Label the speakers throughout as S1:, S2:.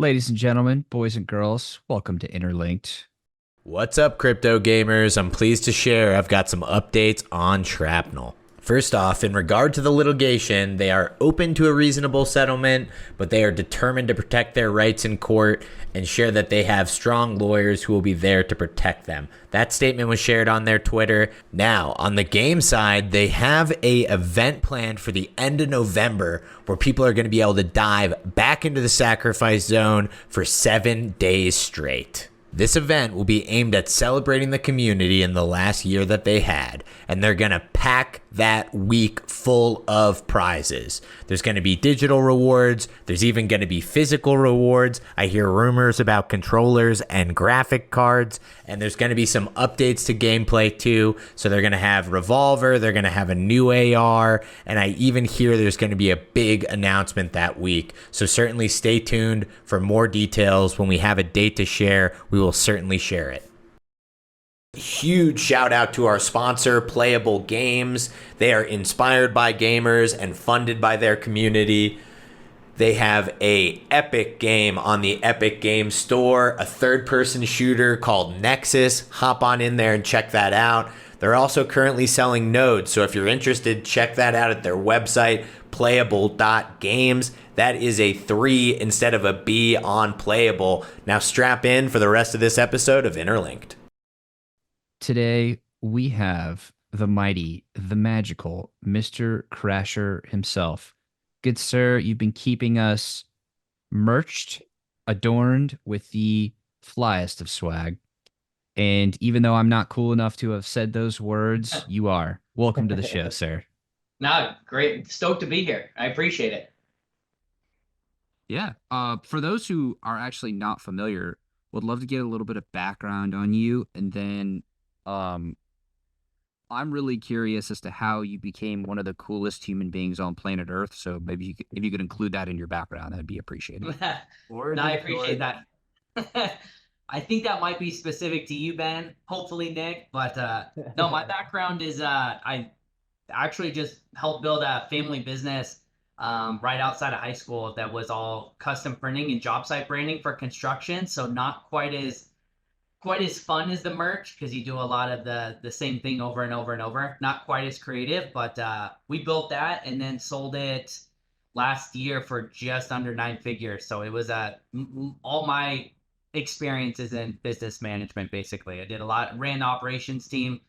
S1: Ladies and gentlemen, boys and girls, welcome to Interlinked.
S2: What's up, crypto gamers? I'm pleased to share I've got some updates on Shrapnel. First off, in regard to the litigation, they are open to a reasonable settlement, but they are determined to protect their rights in court and share that they have strong lawyers who will be there to protect them. That statement was shared on their Twitter. Now, on the game side, they have a event planned for the end of November where people are going to be able to dive back into the sacrifice zone for 7 days straight. This event will be aimed at celebrating the community in the last year that they had, and they're going to pack that week full of prizes. There's going to be digital rewards. There's even going to be physical rewards. I hear rumors about controllers and graphic cards, and there's going to be some updates to gameplay too. So they're going to have Revolver, they're going to have a new AR, and I even hear there's going to be a big announcement that week. So certainly stay tuned for more details. When we have a date to share, we will certainly share it. Huge shout out to our sponsor, Playa3ull Games. They are inspired by gamers and funded by their community. They have a epic game on the Epic Games Store, a third-person shooter called Nexus. Hop on in there and check that out. They're also currently selling nodes, so if you're interested, check that out at their website, playable.games. That is a 3 instead of a B on Playable. Now strap in for the rest of this episode of Interlinked.
S1: Today, we have the mighty, the magical Mr. Crasher himself. Good sir, you've been keeping us merched, adorned with the flyest of swag. And even though I'm not cool enough to have said those words, you are. Welcome to the show, sir.
S3: No, great. Stoked to be here. I appreciate it.
S1: Yeah. For those who are actually not familiar, would love to get a little bit of background on you, and then I'm really curious as to how you became one of the coolest human beings on planet Earth. So maybe if you could include that in your background, that'd be appreciated.
S3: No, I appreciate that. I think that might be specific to you, Ben. Hopefully, Nick. But no, my background is I actually just helped build a family business right outside of high school that was all custom printing and job site branding for construction. So not quite as fun as the merch, because you do a lot of the same thing over and over and over. Not quite as creative, but we built that and then sold it last year for just under 9 figures. So it was all my experiences in business management. Basically, I did ran the operations team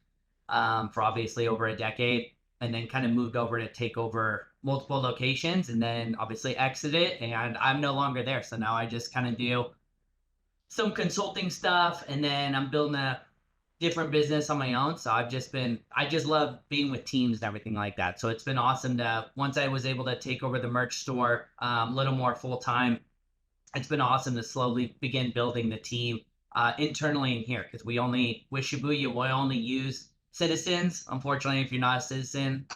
S3: for obviously over a decade, and then kind of moved over to take over multiple locations, and then obviously exited, and I'm no longer there. So now I just kind of do some consulting stuff, and then I'm building a different business on my own. So I just love being with teams and everything like that. So it's been awesome once I was able to take over the merch store a little more full time, it's been awesome to slowly begin building the team internally in here, because with Shibuya, we only use citizens. Unfortunately, if you're not a citizen,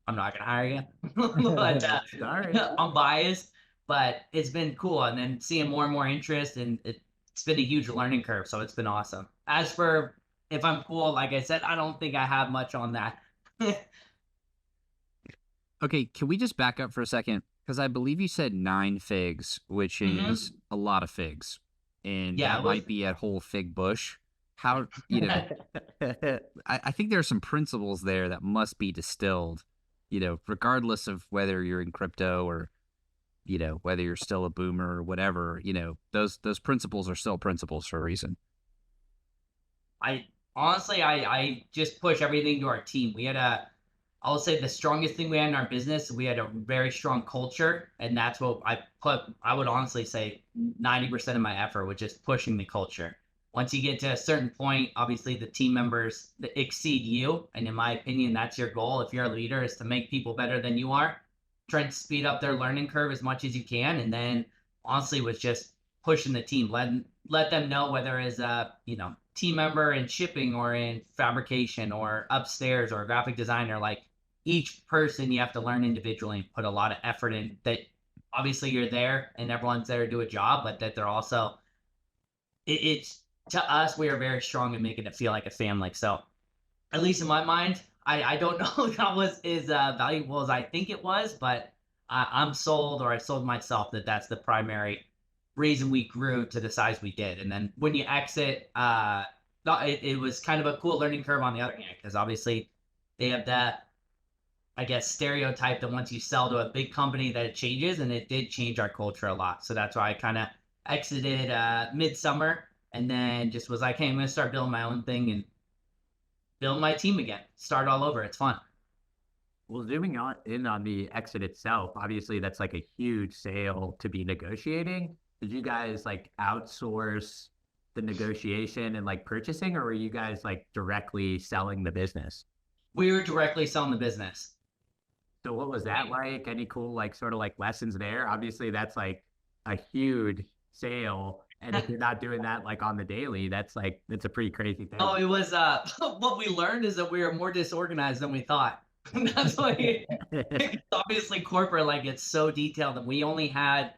S3: I'm not gonna hire you. But I'm biased, but it's been cool, and then seeing more and more interest, and it's been a huge learning curve. So it's been awesome. As for if I'm cool, like I said, I don't think I have much on that.
S1: Okay, can we just back up for a second? Because I believe you said 9 figs, which is a lot of figs. And
S3: Yeah,
S1: that might be a whole fig bush. How, I think there are some principles there that must be distilled, regardless of whether you're in crypto or, whether you're still a boomer or whatever, those principles are still principles for a reason.
S3: I honestly, I just push everything to our team. I'll say the strongest thing we had in our business, we had a very strong culture, and that's what I would honestly say 90% of my effort was just pushing the culture. Once you get to a certain point, obviously the team members that exceed you, and in my opinion, that's your goal. If you're a leader, is to make people better than you are, try to speed up their learning curve as much as you can, and then honestly was just pushing the team, let them know, whether it's team member in shipping or in fabrication or upstairs or a graphic designer, like each person you have to learn individually and put a lot of effort in. That obviously you're there and everyone's there to do a job, but that they're also, it's to us, we are very strong in making it feel like a family. So at least in my mind, I don't know if that was as valuable as I think it was, but I'm sold, or I sold myself, that that's the primary reason we grew to the size we did. And then when you exit, it was kind of a cool learning curve on the other hand, because obviously they have that, I guess, stereotype that once you sell to a big company that it changes, and it did change our culture a lot. So that's why I kind of exited midsummer, and then just was like, hey, I'm going to start building my own thing and build my team again, start all over. It's fun.
S4: Well, zooming on in on the exit itself, obviously that's like a huge sale to be negotiating. Did you guys like outsource the negotiation and like purchasing, or were you guys like directly selling the business?
S3: We were directly selling the business.
S4: So what was that like? Any cool like sort of like lessons there? Obviously that's like a huge sale. And if you're not doing that like on the daily, that's a pretty crazy thing.
S3: Oh, it was what we learned is that we were more disorganized than we thought. That's why obviously corporate, like, it's so detailed, and we only had,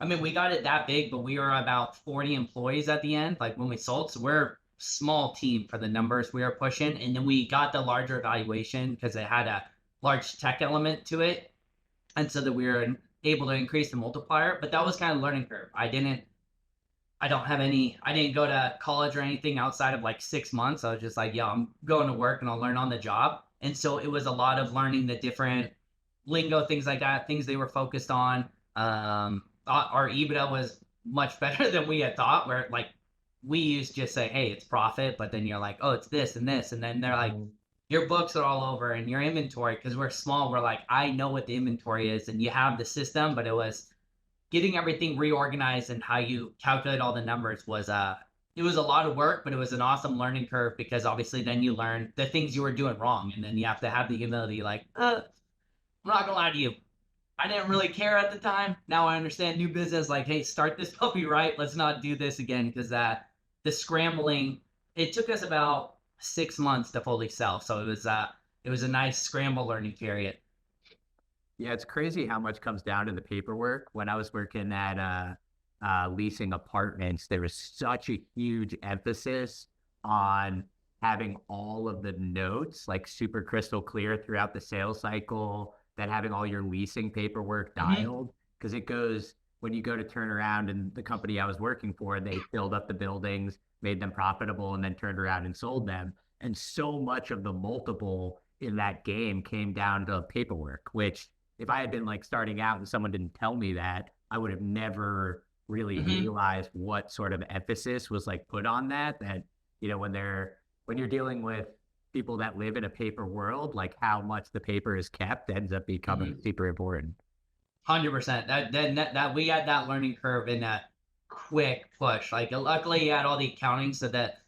S3: I mean, we got it that big, but we were about 40 employees at the end, like when we sold. So we're a small team for the numbers we were pushing. And then we got the larger evaluation because it had a large tech element to it. And so that we were able to increase the multiplier. But that was kind of learning curve. I didn't go to college or anything outside of like 6 months. I was just like, yo, I'm going to work and I'll learn on the job. And so it was a lot of learning the different lingo, things like that, things they were focused on. Our EBITDA was much better than we had thought, where like we used to just say, hey, it's profit. But then you're like, oh, it's this and this. And then they're like, your books are all over, and your inventory, because we're small, we're like, I know what the inventory is, and you have the system, but it was getting everything reorganized, and how you calculate all the numbers was it was a lot of work, but it was an awesome learning curve, because obviously then you learn the things you were doing wrong, and then you have to have the humility, like, I'm not gonna lie to you, I didn't really care at the time. Now I understand new business, like, hey, start this puppy right, let's not do this again, because the scrambling, it took us about 6 months to fully sell, so it was a nice scramble learning period.
S4: Yeah, it's crazy how much comes down to the paperwork. When I was working at leasing apartments, there was such a huge emphasis on having all of the notes like super crystal clear throughout the sales cycle, that having all your leasing paperwork dialed, because it goes when you go to turn around, and the company I was working for, they filled up the buildings, made them profitable, and then turned around and sold them. And so much of the multiple in that game came down to paperwork, which if I had been like starting out and someone didn't tell me that, I would have never really realized what sort of emphasis was like put on that. That, you know, when you're dealing with people that live in a paper world, like how much the paper is kept ends up becoming super important.
S3: 100%. That we had that learning curve in that quick push. Like, luckily, you had all the accounting, so that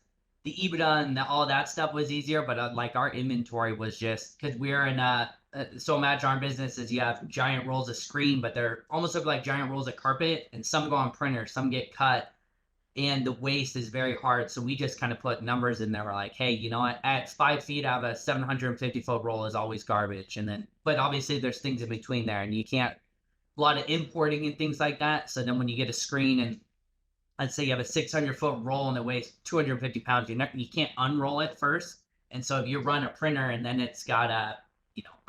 S3: the EBITDA and all that stuff was easier. But like our inventory was just, because we're in so imagine our business is you have giant rolls of screen, but they're almost look like giant rolls of carpet, and some go on printers, some get cut, and the waste is very hard. So we just kind of put numbers in there. We're like, hey, you know what? At 5 feet, I have a 750-foot roll is always garbage. And then, but obviously there's things in between there, and you can't, a lot of importing and things like that. So then when you get a screen, and let's say you have a 600-foot roll and it weighs 250 pounds, you can't unroll it first. And so if you run a printer and then it's got a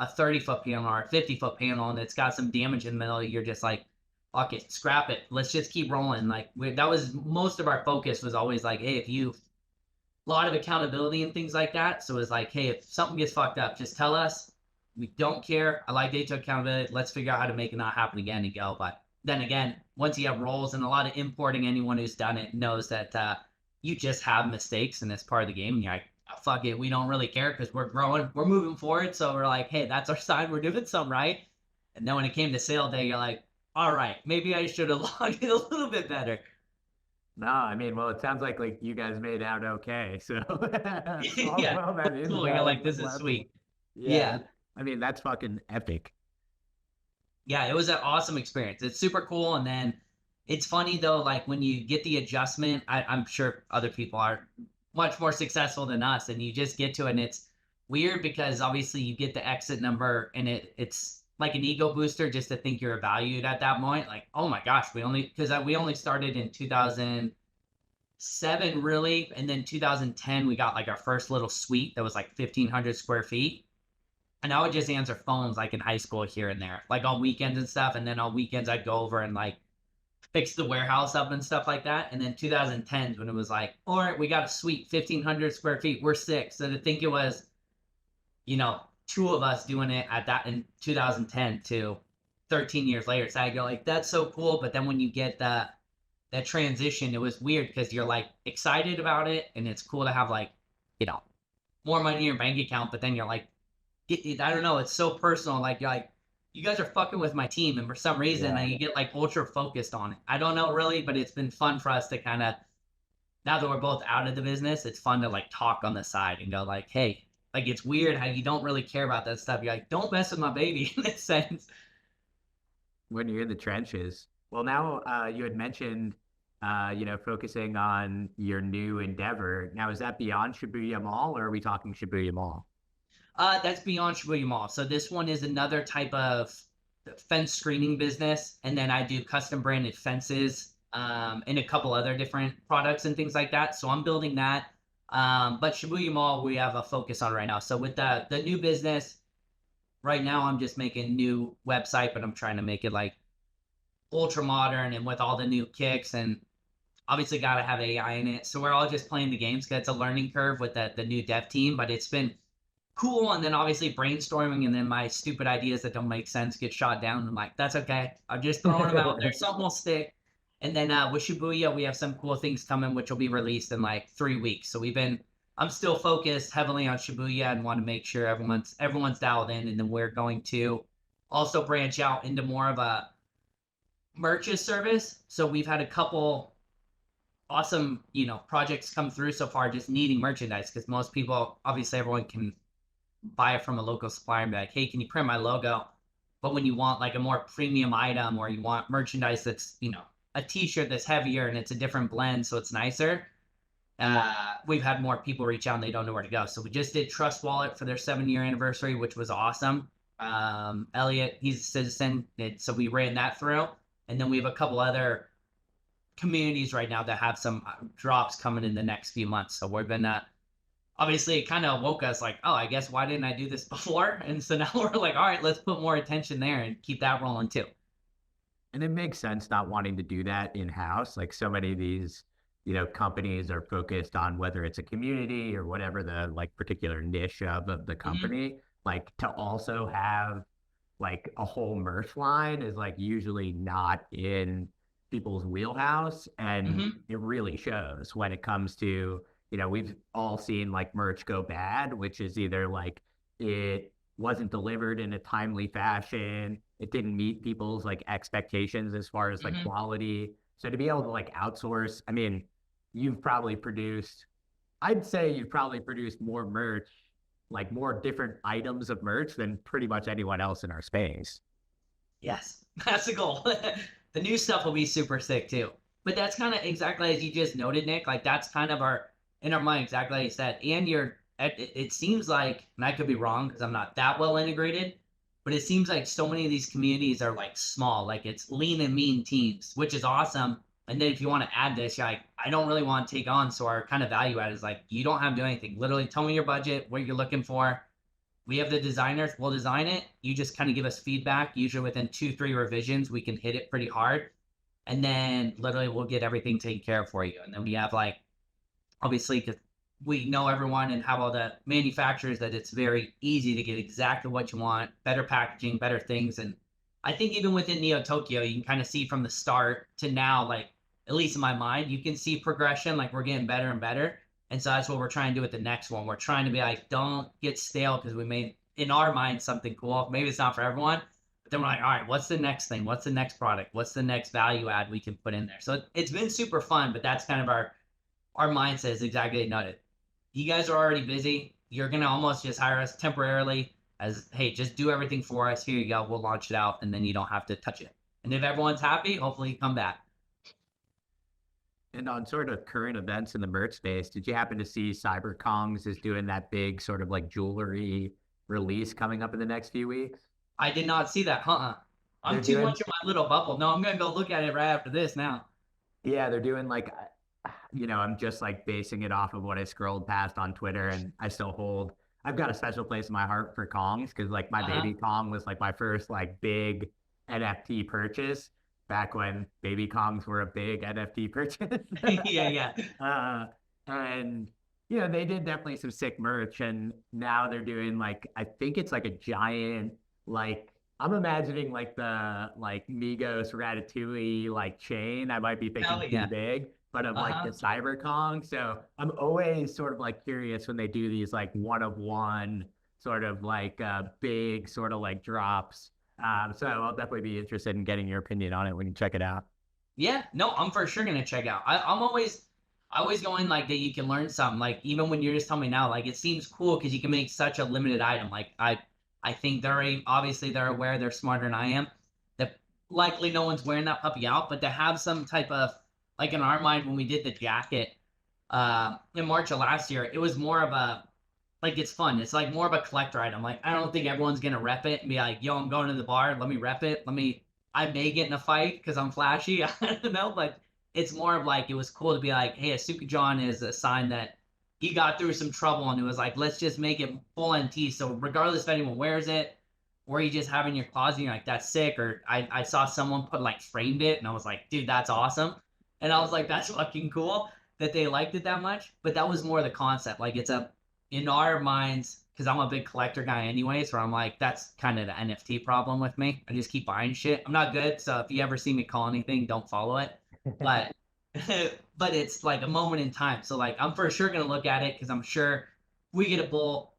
S3: 30-foot panel or a 50-foot panel, and it's got some damage in the middle, you're just like, fuck it, scrap it. Let's just keep rolling. Like, that was most of our focus, was always like, hey, a lot of accountability and things like that. So it's like, hey, if something gets fucked up, just tell us. We don't care. I like data accountability. Let's figure out how to make it not happen again and go. But then again, once you have roles and a lot of importing, anyone who's done it knows that you just have mistakes, and it's part of the game. And you're like, oh, fuck it, we don't really care, because we're growing, we're moving forward. So we're like, hey, that's our sign, we're doing something right. And then when it came to sale day, you're like, all right, maybe I should have logged it a little bit better.
S4: No, I mean, well, it sounds like you guys made out okay. So
S3: Yeah,
S4: well, that is
S3: cool. You're like, this is sweet. Yeah.
S4: I mean, that's fucking epic.
S3: Yeah, it was an awesome experience. It's super cool. And then it's funny though, like when you get the adjustment, I'm sure other people are much more successful than us, and you just get to it, and it's weird because obviously you get the exit number, and it's like an ego booster just to think you're valued at that point. Like, oh my gosh, we only started in 2007 really, and then 2010 we got like our first little suite that was like 1,500 square feet. And I would just answer phones like in high school here and there, like on weekends and stuff. And then on weekends I'd go over and like fix the warehouse up and stuff like that. And then 2010s when it was like, all right, we got a suite, 1,500 square feet. We're six. So to think it was, two of us doing it at that in 2010 to 13 years later. So I go like, that's so cool. But then when you get that transition, it was weird because you're like excited about it and it's cool to have like, more money in your bank account. But then you're like, I don't know, it's so personal. Like you're like, you guys are fucking with my team, and for some reason, you get like ultra focused on it. I don't know really, but it's been fun for us to kind of, now that we're both out of the business, it's fun to like talk on the side and go like, hey, like it's weird how you don't really care about that stuff. You're like, don't mess with my baby in this sense.
S4: When you're in the trenches. Well, now you had mentioned, focusing on your new endeavor. Now, is that beyond Shibuya Mall, or are we talking Shibuya Mall?
S3: That's beyond Shibuya Mall. So this one is another type of fence screening business, and then I do custom branded fences, and a couple other different products and things like that. So I'm building that. But Shibuya Mall, we have a focus on right now. So with the new business, right now I'm just making a new website, but I'm trying to make it like ultra modern and with all the new kicks, and obviously got to have AI in it. So we're all just playing the games because it's a learning curve with the new dev team, but it's been cool. And then obviously brainstorming, and then my stupid ideas that don't make sense get shot down. I'm like, that's okay. I'm just throwing them out there. Something will stick. And then with Shibuya, we have some cool things coming, which will be released in like 3 weeks. So I'm still focused heavily on Shibuya and want to make sure everyone's dialed in. And then we're going to also branch out into more of a merchant service. So we've had a couple awesome, projects come through so far, just needing merchandise, because most people, obviously everyone can buy it from a local supplier and be like, hey, can you print my logo? But when you want like a more premium item, or you want merchandise that's, a t-shirt that's heavier and it's a different blend, so it's nicer, we've had more people reach out and they don't know where to go. So we just did Trust Wallet for their 7-year anniversary, which was awesome. Elliot, he's a citizen, so we ran that through. And then we have a couple other communities right now that have some drops coming in the next few months. So we've been obviously it kind of woke us like, oh, I guess why didn't I do this before? And so now we're like, all right, let's put more attention there and keep that rolling too.
S4: And it makes sense not wanting to do that in-house. Like so many of these, companies are focused on whether it's a community or whatever the like particular niche of the company. Like to also have like a whole merch line is like usually not in people's wheelhouse. And it really shows when it comes to, we've all seen like merch go bad, which is either like it wasn't delivered in a timely fashion, it didn't meet people's like expectations as far as like quality. So to be able to like outsource, I mean, I'd say you've probably produced more merch, like more different items of merch than pretty much anyone else in our space.
S3: Yes, that's the goal. The new stuff will be super sick too. But that's kind of exactly as you just noted, Nick. Like that's kind of in our mind, exactly like you said. And it seems like, and I could be wrong because I'm not that well integrated, but it seems like so many of these communities are like small, like it's lean and mean teams, which is awesome. And then if you want to add this, you're like, I don't really want to take on. So our kind of value add is like, you don't have to do anything. Literally tell me your budget, what you're looking for. We have the designers, we'll design it. You just kind of give us feedback. Usually within 2-3 revisions, we can hit it pretty hard. And then literally we'll get everything taken care of for you. And then we have like, obviously, because we know everyone and have all the manufacturers, that it's very easy to get exactly what you want, better packaging, better things. And I think even within Neo Tokyo, you can kind of see from the start to now, like, at least in my mind, you can see progression, like we're getting better and better. And so that's what we're trying to do with the next one. We're trying to be like, don't get stale because we made, in our mind, something cool. Maybe it's not for everyone, but then we're like, all right, what's the next thing? What's the next product? What's the next value add we can put in there? So it's been super fun, but that's kind of our mindset is exactly noted. You guys are already busy. You're going to almost just hire us temporarily as, hey, just do everything for us. Here you go. We'll launch it out, and then you don't have to touch it. And if everyone's happy, hopefully you come back.
S4: And on sort of current events in the merch space, did you happen to see CyberKongs is doing that big sort of like jewelry release coming up in the next few weeks?
S3: I did not see that. I'm too much in my little bubble. No, I'm going to go look at it right after this now.
S4: Yeah, they're doing like, I'm just like basing it off of what I scrolled past on Twitter, and I've got a special place in my heart for Kongs because like my baby Kong was like my first like big NFT purchase. back when baby Kongs were a big NFT purchase.
S3: Yeah.
S4: And you know, they did definitely some sick merch, and now they're doing like, I think it's like a giant, like I'm imagining like the like Migos Ratatouille like chain. I might be thinking
S3: Hell
S4: too
S3: yeah.
S4: big, but of like the
S3: Uh-huh.
S4: Cyber Kong. So I'm always sort of like curious when they do these like one of one sort of like big sort of like drops. So I'll definitely be interested in getting your opinion on it when you check it out.
S3: Yeah, no, I'm for sure gonna check out. I always go in like that you can learn something. Like even when you're just telling me now, like it seems cool because you can make such a limited item. Like I think obviously they're aware, they're smarter than I am. That likely no one's wearing that puppy out, but to have some type of like in our mind when we did the jacket in March of last year, it was more of a like it's fun. It's like more of a collector item. Like I don't think everyone's gonna rep it and be like, yo, I'm going to the bar, let me rep it. I may get in a fight because I'm flashy. I don't know, but it's more of like it was cool to be like, hey, a Suki John is a sign that he got through some trouble and it was like, let's just make it full NT. So regardless if anyone wears it or you just have it in your closet, and you're like, that's sick. Or I saw someone put like framed it and I was like, dude, that's awesome. And I was like, that's fucking cool that they liked it that much. But that was more the concept. Like it's a in our minds, because I'm a big collector guy anyways, where I'm like, that's kind of the NFT problem with me. I just keep buying shit. I'm not good, so if you ever see me call anything, don't follow it. But but it's like a moment in time. So like I'm for sure gonna look at it because I'm sure we get a bull.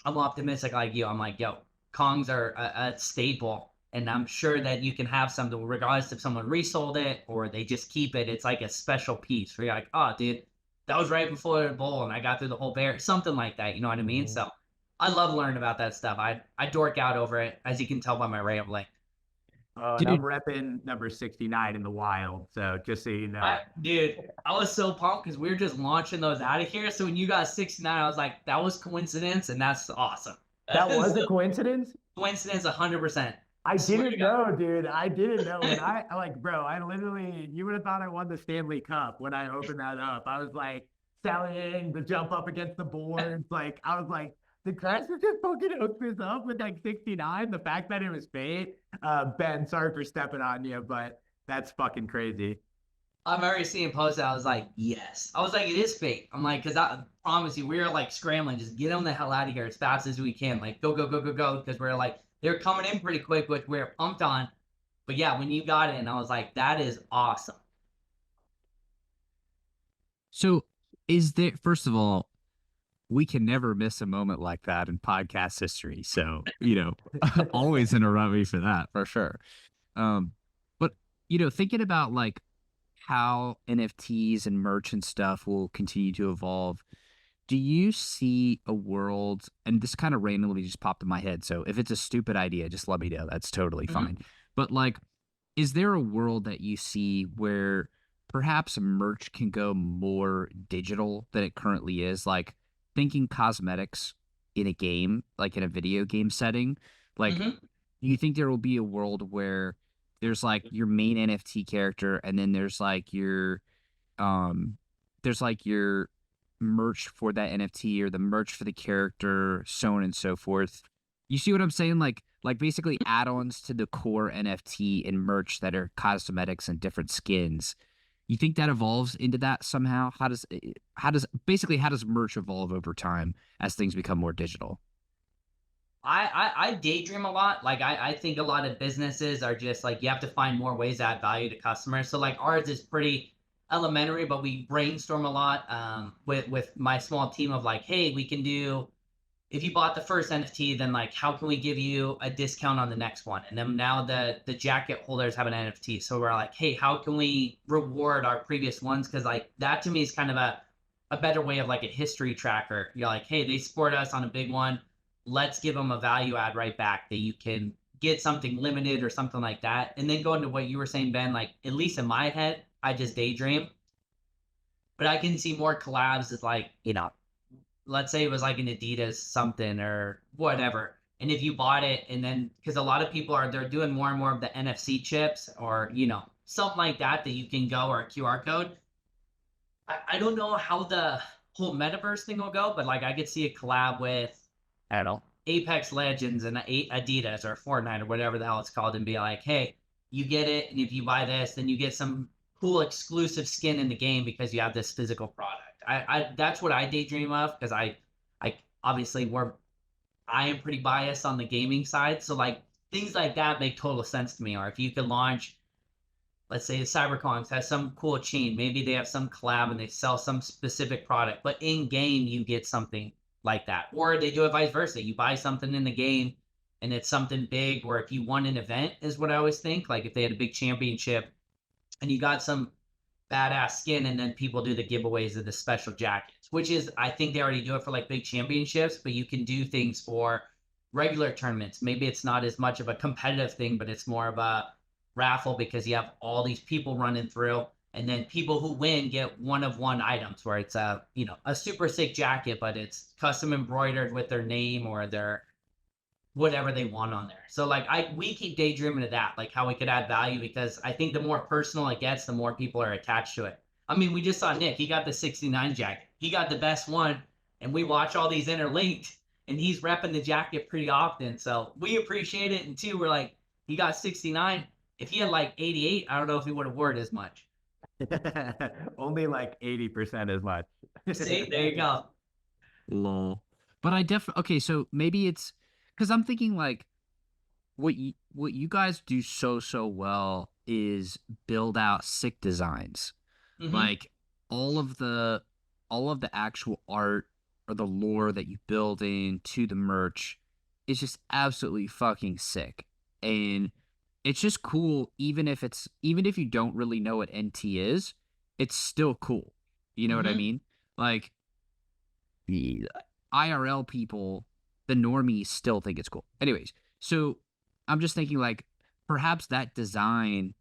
S3: I'm optimistic like you. I'm like, yo, Kongs are a staple. And I'm sure that you can have something regardless if someone resold it or they just keep it. It's like a special piece where you're like, oh, dude, that was right before the bowl and I got through the whole bear, something like that. You know what I mean? So I love learning about that stuff. I dork out over it, as you can tell by my rambling.
S4: Oh, and I'm
S1: Dude,
S4: repping number 69 in the wild. So just so you know.
S3: Dude, I was so pumped because we were just launching those out of here. So when you got 69, I was like, that was coincidence, and that's awesome.
S4: That was a coincidence?
S3: Coincidence, 100%.
S4: I
S3: Swear to
S4: didn't
S3: God.
S4: know, dude. I didn't know. When I like, bro, I literally, you would have thought I won the Stanley Cup when I opened that up. I was like selling the jump up against the boards. Like, I was like, did Crasher just fucking hook this up with like 69? The fact that it was fate. Ben, sorry for stepping on you, but that's fucking crazy.
S3: I'm already seeing posts. I was like, yes. I was like, it is fake. I'm like, because I promise you, we were like scrambling, just get them the hell out of here as fast as we can. Like, go, go, go, go, go. Because we're like, they're coming in pretty quick, which we're pumped on. But yeah, when you got in, I was like, that is awesome.
S1: so is there, first of all, we can never miss a moment like that in podcast history. So, always interrupt me for that, for sure. Um, but thinking about like how NFTs and merch and stuff will continue to evolve, do you see a world, and this kind of randomly just popped in my head, so if it's a stupid idea, just let me know. That's totally
S3: Mm-hmm.
S1: fine. But like, is there a world that you see where perhaps merch can go more digital than it currently is? Like thinking cosmetics in a game, like in a video game setting, like
S3: Mm-hmm.
S1: do you think there will be a world where there's like your main NFT character and then um there's like your merch for that NFT or the merch for the character, so on and so forth. You see what I'm saying? Like basically add-ons to the core NFT and merch that are cosmetics and different skins. You think that evolves into that somehow? How does merch evolve over time as things become more digital?
S3: I daydream a lot. Like I think a lot of businesses are just like you have to find more ways to add value to customers. So like ours is pretty elementary, but we brainstorm a lot with my small team of like, hey, we can do if you bought the first NFT, then like how can we give you a discount on the next one? And then now the jacket holders have an NFT. So we're like, hey, how can we reward our previous ones? Because like that to me is kind of a better way of like a history tracker. You're like, hey, they support us on a big one. Let's give them a value add right back that you can get something limited or something like that. And then go into what you were saying, Ben, like at least in my head, I just daydream. But I can see more collabs as like, let's say it was like an Adidas something or whatever. And if you bought it and then because a lot of people they're doing more and more of the NFC chips or something like that that you can go or a QR code. I don't know how the whole metaverse thing will go, but like I could see a collab with I don't know Apex Legends and Adidas or Fortnite or whatever the hell it's called and be like, hey, you get it, and if you buy this, then you get some cool exclusive skin in the game because you have this physical product. I that's what I daydream of because I obviously I am pretty biased on the gaming side, so like things like that make total sense to me. Or if you could launch, let's say the CyberCons has some cool chain, maybe they have some collab and they sell some specific product, but in game you get something like that. Or they do it vice versa. You buy something in the game and it's something big, or if you won an event, is what I always think. Like if they had a big championship and you got some badass skin, and then people do the giveaways of the special jackets, which is, I think they already do it for like big championships, but you can do things for regular tournaments. Maybe it's not as much of a competitive thing, but it's more of a raffle because you have all these people running through, and then people who win get one of one items where it's a, you know, a super sick jacket, but it's custom embroidered with their name or their whatever they want on there. So like we keep daydreaming of that, like how we could add value, because I think the more personal it gets, the more people are attached to it. I mean, we just saw Nick, he got the 69 jacket. He got the best one, and we watch all these interlinked, and he's repping the jacket pretty often. So we appreciate it. And two, we're like, he got 69. If he had like 88, I don't know if he would have worn as much.
S4: Only like 80% as much.
S3: See, there you go.
S1: Lol. But I definitely okay. So maybe it's because I'm thinking like what you guys do so well is build out sick designs.
S3: Mhm.
S1: Like all of the actual art or the lore that you build into the merch is just absolutely fucking sick. And it's just cool even if you don't really know what NT is, it's still cool. You know what I
S3: Mhm.
S1: mean? Like the IRL people, the normies still think it's cool. Anyways, so I'm just thinking like perhaps that design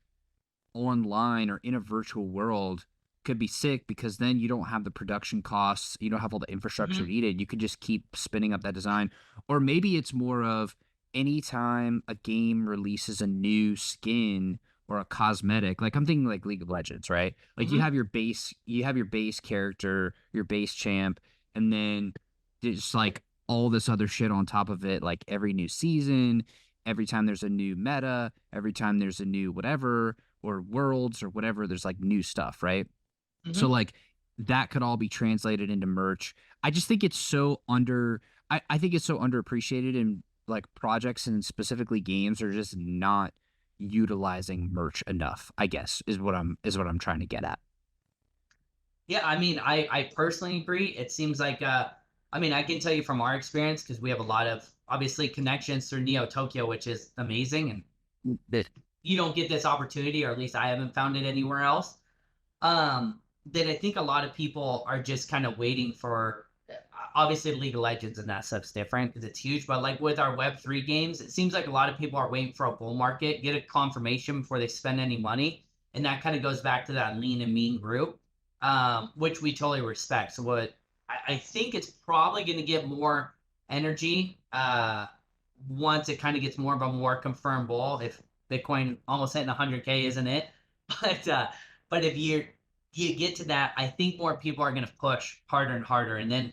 S1: online or in a virtual world could be sick because then you don't have the production costs, you don't have all the infrastructure
S3: Mhm.
S1: needed. You could just keep spinning up that design. Or maybe it's more of anytime a game releases a new skin or a cosmetic, like I'm thinking like League of Legends, right? Like
S3: Mhm.
S1: you have your base character, your base champ, and then there's like all this other shit on top of it, like every new season, every time there's a new meta, every time there's a new whatever, or worlds or whatever, there's like new stuff, right? So
S3: Mhm.
S1: like that could all be translated into merch. I just think it's so I think it's so underappreciated in like projects and specifically games are just not utilizing merch enough, I guess, is what I'm trying to get at.
S3: Yeah, I mean, I personally agree. It seems like I mean, I can tell you from our experience because we have a lot of obviously connections through Neo Tokyo, which is amazing, and
S1: That
S3: you don't get this opportunity, or at least I haven't found it anywhere else. That I think a lot of people are just kind of waiting for. Obviously, League of Legends and that stuff's different because it's huge. But like with our Web3 games, it seems like a lot of people are waiting for a bull market, get a confirmation before they spend any money, and that kind of goes back to that lean and mean group, which we totally respect. So what I think it's probably going to get more energy once it kind of gets more of a more confirmed bull. If Bitcoin almost hitting 100K, isn't it? But but if you get to that, I think more people are going to push harder and harder. And then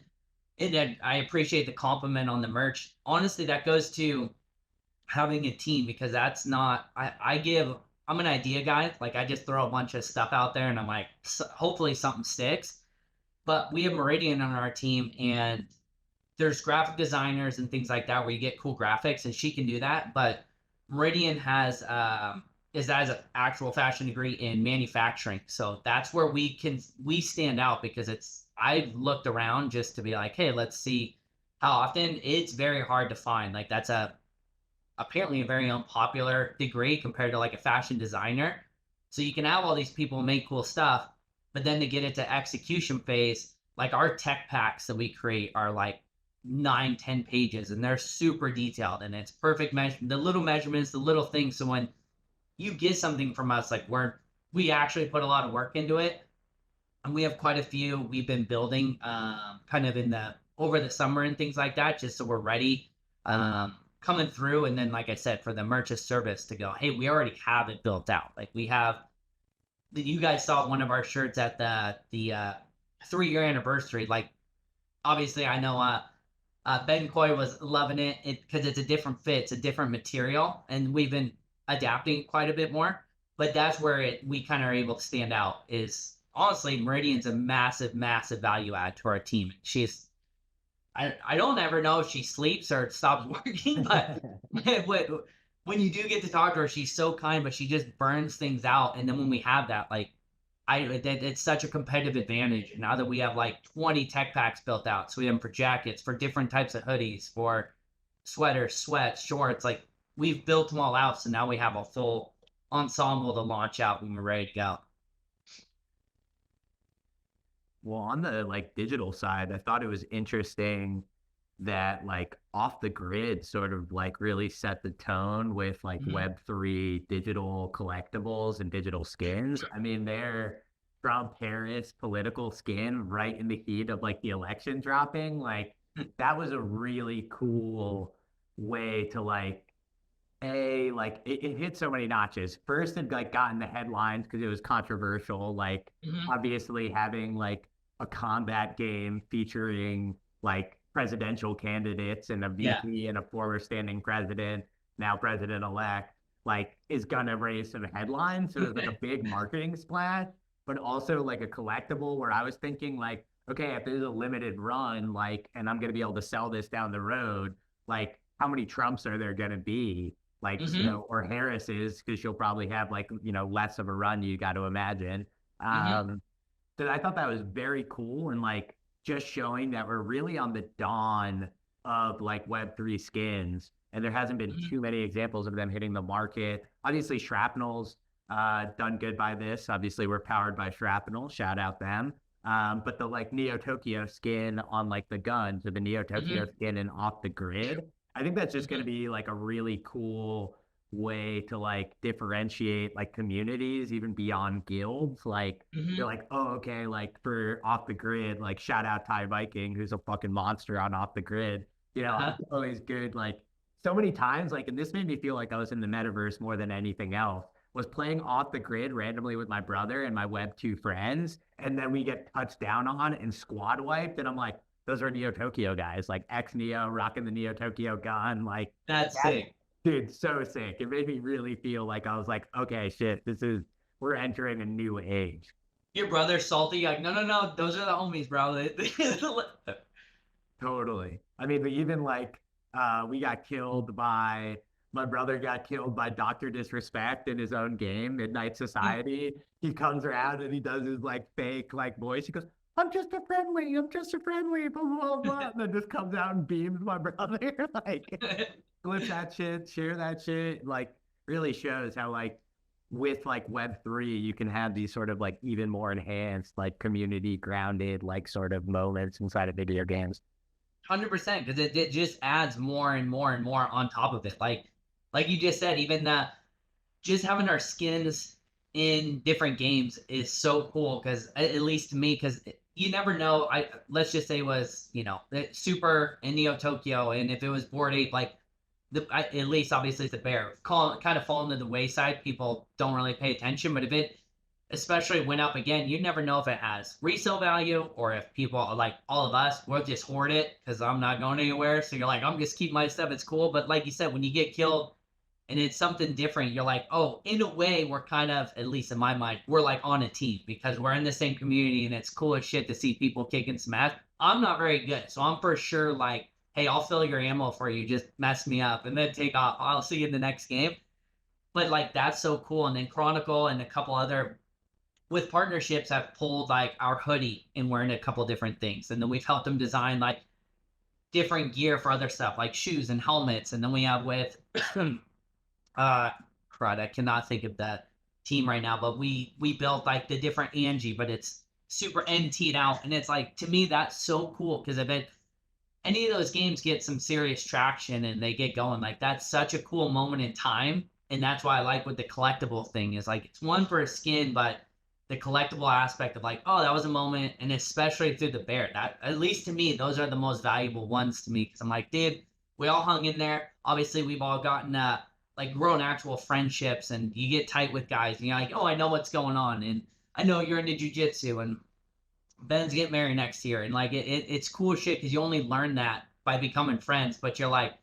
S3: I appreciate the compliment on the merch. Honestly, that goes to having a team because that's not, I'm an idea guy. Like I just throw a bunch of stuff out there and I'm like, hopefully something sticks. But we have Meridian on our team, and there's graphic designers and things like that where you get cool graphics, and she can do that. But Meridian has an actual fashion degree in manufacturing, so that's where we stand out because it's I've looked around just to be like, hey, let's see how often. It's very hard to find. Like that's a apparently a very unpopular degree compared to like a fashion designer. So you can have all these people make cool stuff, but then to get into execution phase, like our tech packs that we create are like 9, 10 pages, and they're super detailed, and it's perfect measure, the little measurements, the little things. So when you get something from us, like we actually put a lot of work into it, and we have quite a few we've been building kind of in the over the summer and things like that, just so we're ready coming through. And then like I said, for the merchant service to go, hey, we already have it built out. Like we have, you guys saw one of our shirts at the 3 year anniversary. Like obviously I know Ben Coy was loving it because it's a different fit, it's a different material, and we've been adapting quite a bit more. But that's where we kind of are able to stand out. Is honestly, Meridian's a massive, massive value add to our team. I don't ever know if she sleeps or stops working, but when you do get to talk to her, she's so kind, but she just burns things out. And then when we have that, like, it's such a competitive advantage now that we have like 20 tech packs built out. So we have them for jackets, for different types of hoodies, for sweaters, sweats, shorts. Like, we've built them all out. So now we have a full ensemble to launch out when we're ready to go.
S4: Well, on the like digital side, I thought it was interesting that like off the grid sort of like really set the tone with like Web3 digital collectibles and digital skins. I mean, they're Trump Harris political skin right in the heat of like the election dropping. Like that was a really cool way to like like it hit so many notches. First, it like got in the headlines because it was controversial. Like obviously having like a combat game featuring like presidential candidates and a VP and a former standing president, now president-elect, like is gonna raise some headlines. So it's like a big marketing splash, but also like a collectible where I was thinking like, okay, if there's a limited run, like, and I'm gonna be able to sell this down the road, like how many Trumps are there gonna be? Like, you know, or Harris's, because she'll probably have like, you know, less of a run, you got to imagine. So I thought that was very cool and like just showing that we're really on the dawn of like Web3 skins. And there hasn't been too many examples of them hitting the market. Obviously, Shrapnel's done good by this. Obviously, we're powered by Shrapnel. Shout out them. But the like Neo Tokyo skin on like the guns or the Neo Tokyo skin and off the grid, I think that's just going to be like a really cool way to like differentiate like communities even beyond guilds. Like you're like, oh, okay, like for off the grid, like shout out Ty Viking, who's a fucking monster on off the grid. You know, it's always good. Like so many times, like, and this made me feel like I was in the metaverse more than anything else, was playing off the grid randomly with my brother and my Web2 friends. And then we get touched down on and squad wiped. And I'm like, those are Neo Tokyo guys, like ex Neo rocking the Neo Tokyo gun. Like
S3: that's sick.
S4: Dude, so sick. It made me really feel like I was like, okay, shit, we're entering a new age.
S3: Your brother's salty. Like, no, those are the homies, bro.
S4: Totally. I mean, even like, my brother got killed by Dr. Disrespect in his own game, Midnight Society. He comes around and he does his like fake like voice. He goes, I'm just a friendly, blah, blah, blah. And then just comes out and beams my brother. Like, clip that shit, share that shit. Like, really shows how, like, with, like, Web3, you can have these sort of, like, even more enhanced, like, community grounded, like, sort of moments inside of video games.
S3: 100%, because it just adds more and more and more on top of it. Like you just said, even just having our skins in different games is so cool, because at least to me, because you never know. Let's just say it was, you know, Super and Neo Tokyo, and if it was Bored Ape, like at least obviously it's a bear, kind of falling to the wayside. People don't really pay attention, but if it especially went up again, you never know if it has resale value or if people like all of us will just hoard it because I'm not going anywhere. So you're like, I'm just keep my stuff. It's cool, but like you said, when you get killed and it's something different, you're like, oh, in a way, we're kind of, at least in my mind, we're like on a team because we're in the same community and it's cool as shit to see people kicking some ass. I'm not very good, so I'm for sure like, hey, I'll fill your ammo for you, just mess me up and then take off. I'll see you in the next game. But like, that's so cool. And then Chronicle and a couple other with partnerships have pulled like our hoodie and wearing a couple different things. And then we've helped them design like different gear for other stuff like shoes and helmets. And then we have with crud, I cannot think of that team right now, but we built like the different Angie, but it's super NT'd out. And it's like, to me, that's so cool because if any of those games get some serious traction and they get going, like that's such a cool moment in time. And that's why I like what the collectible thing is. Like, it's one for a skin, but the collectible aspect of like, oh, that was a moment. And especially through the bear, that, at least to me, those are the most valuable ones to me. Because I'm like, dude, we all hung in there. Obviously, we've all gotten like grown actual friendships, and you get tight with guys and you're like, oh, I know what's going on. And I know you're into jiu-jitsu and Ben's getting married next year. And like, it's cool shit because you only learn that by becoming friends, but you're like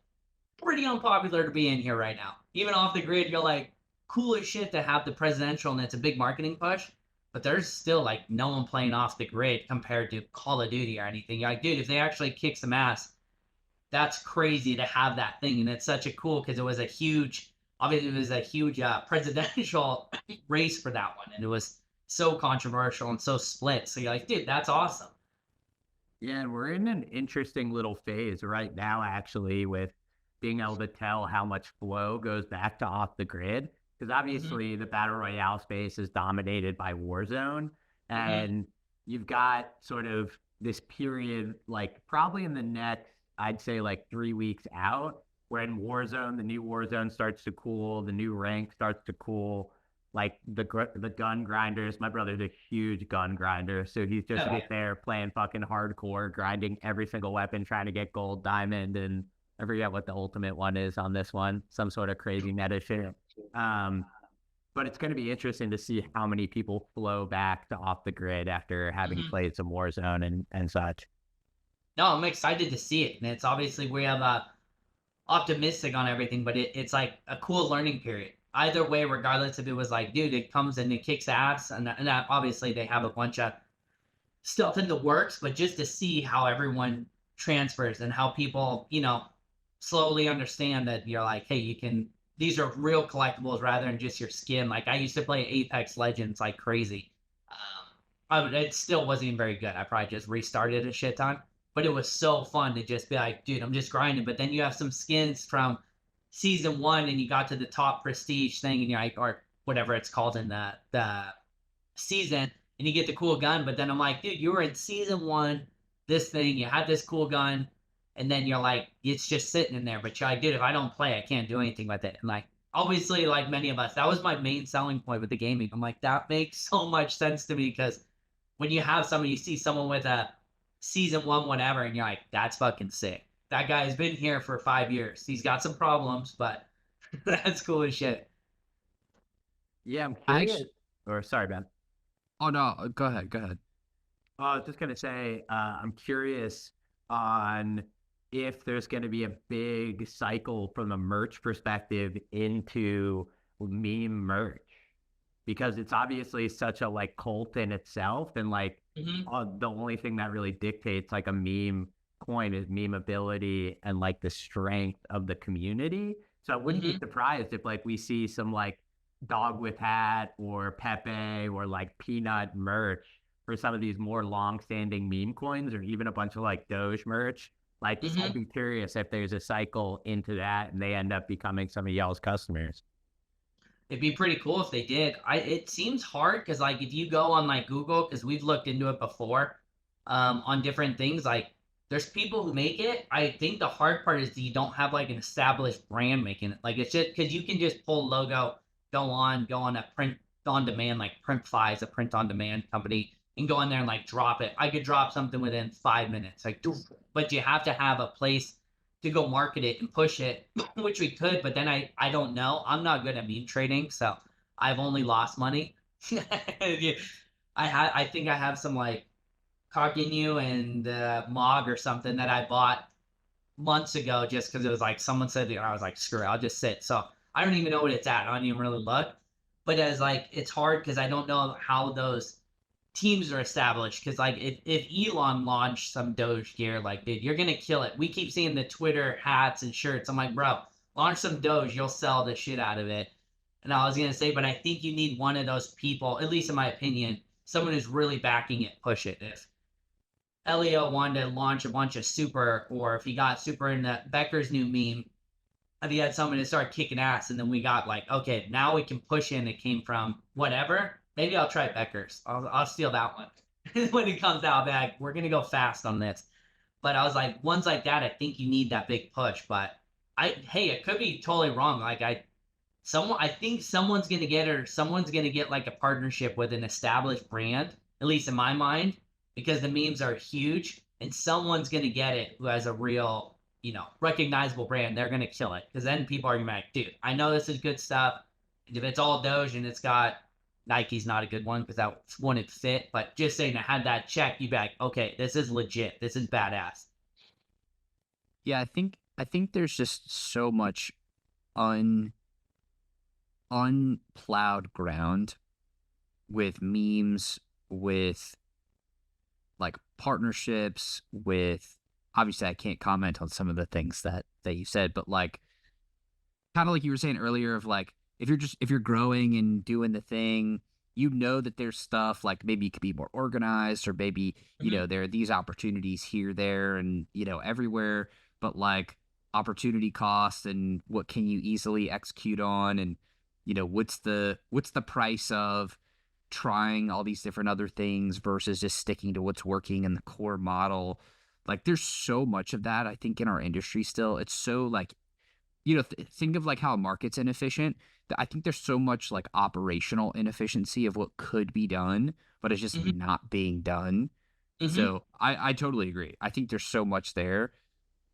S3: pretty unpopular to be in here right now. even off the grid, you're like, cool as shit to have the presidential, and it's a big marketing push. But there's still like no one playing off the grid compared to Call of Duty or anything. You're like, dude, if they actually kick some ass, that's crazy to have that thing. And it's such a cool because it was a huge, obviously, it was a huge presidential race for that one. And it was so controversial and so split. So you're like, dude, that's awesome.
S4: Yeah, and we're in an interesting little phase right now, actually, with being able to tell how much flow goes back to off the grid. Because obviously, the battle royale space is dominated by Warzone, and you've got sort of this period, like probably in the next, I'd say, like 3 weeks out, when Warzone, the new Warzone starts to cool, the new rank starts to cool, like the gun grinders. My brother's a huge gun grinder, so he's just there playing fucking hardcore, grinding every single weapon, trying to get gold, diamond, and I forget what the ultimate one is on this one, some sort of crazy meta shit. But it's going to be interesting to see how many people flow back to off the grid after having played some Warzone and such.
S3: No, I'm excited to see it, and it's obviously we have optimistic on everything, but it's like a cool learning period. Either way, regardless if it was like, dude, it comes and it kicks ass, and obviously they have a bunch of stuff in the works, but just to see how everyone transfers and how people, slowly understand that you're like, hey, these are real collectibles rather than just your skin. Like I used to play Apex Legends like crazy. It still wasn't even very good. I probably just restarted a shit ton, but it was so fun to just be like, dude, I'm just grinding. But then you have some skins from season 1 and you got to the top prestige thing and you're like, or whatever it's called in the season, and you get the cool gun. But then I'm like, dude, you were in season 1, this thing, you had this cool gun, and then you're like, it's just sitting in there. But you're like, dude, if I don't play, I can't do anything with it. And like, obviously, like many of us, that was my main selling point with the gaming. I'm like, that makes so much sense to me because when you have someone, you see someone with a season 1, whatever, and you're like, that's fucking sick. That guy has been here for 5 years. He's got some problems, but that's cool as shit.
S4: Yeah, I'm curious. Or sorry, Ben.
S1: Oh no, go ahead.
S4: I was just gonna say, I'm curious on if there's going to be a big cycle from a merch perspective into meme merch, because it's obviously such a like cult in itself, and like the only thing that really dictates like a meme coin is memeability and like the strength of the community. So I wouldn't be surprised if like we see some like dog with hat or Pepe or like peanut merch for some of these more long-standing meme coins, or even a bunch of like Doge merch. Like, I'd be curious if there's a cycle into that and they end up becoming some of y'all's customers.
S3: It'd be pretty cool if they did. It seems hard because like if you go on like Google, because we've looked into it before, on different things, like there's people who make it. I think the hard part is that you don't have like an established brand making it. Like it's just because you can just pull logo, go on a print on demand, like Printfly is a print on demand company, and go in there and like drop it. I could drop something within 5 minutes, like, but you have to have a place to go market it and push it, which we could, but then I don't know. I'm not good at meme trading, so I've only lost money. I think I have some like Cockinu and Mog or something that I bought months ago just because it was like someone said it, and I was like, screw it, I'll just sit. So I don't even know what it's at. I don't even really look. But as like it's hard because I don't know how those teams are established, because like if Elon launched some Doge gear, like dude, you're gonna kill it. We keep seeing the Twitter hats and shirts. I'm like, bro, launch some Doge, you'll sell the shit out of it. And I was gonna say, but I think you need one of those people, at least in my opinion, someone who's really backing it, push it. If Elio wanted to launch a bunch of super, or if he got super into Becker's new meme, and he had someone to start kicking ass, and then we got like, okay, now we can push in. It came from whatever. Maybe I'll try Becker's. I'll steal that one when it comes out. Back, we're gonna go fast on this. But I was like, ones like that, I think you need that big push. But hey, it could be totally wrong. Like I think someone's gonna get it, or someone's gonna get like a partnership with an established brand, at least in my mind, because the memes are huge, and someone's gonna get it who has a real, recognizable brand. They're gonna kill it, because then people are gonna be like, dude, I know this is good stuff. If it's all Doge and it's got Nike's not a good one because that wouldn't fit, but just saying I had that check, you'd be like, okay, this is legit. This is badass.
S1: Yeah, I think there's just so much untapped unplowed ground with memes, with like partnerships, with obviously I can't comment on some of the things that you said, but like kind of like you were saying earlier of like if you're growing and doing the thing, you know that there's stuff like maybe you could be more organized, or maybe
S3: Mhm.
S1: there are these opportunities here, there, and everywhere, but like opportunity cost and what can you easily execute on, and what's the price of trying all these different other things versus just sticking to what's working in the core model. Like there's so much of that I think in our industry still. It's so like think of like how a market's inefficient. I think there's so much like operational inefficiency of what could be done, but it's just
S3: Mhm.
S1: not being done.
S3: Mhm.
S1: So I totally agree. I think there's so much there,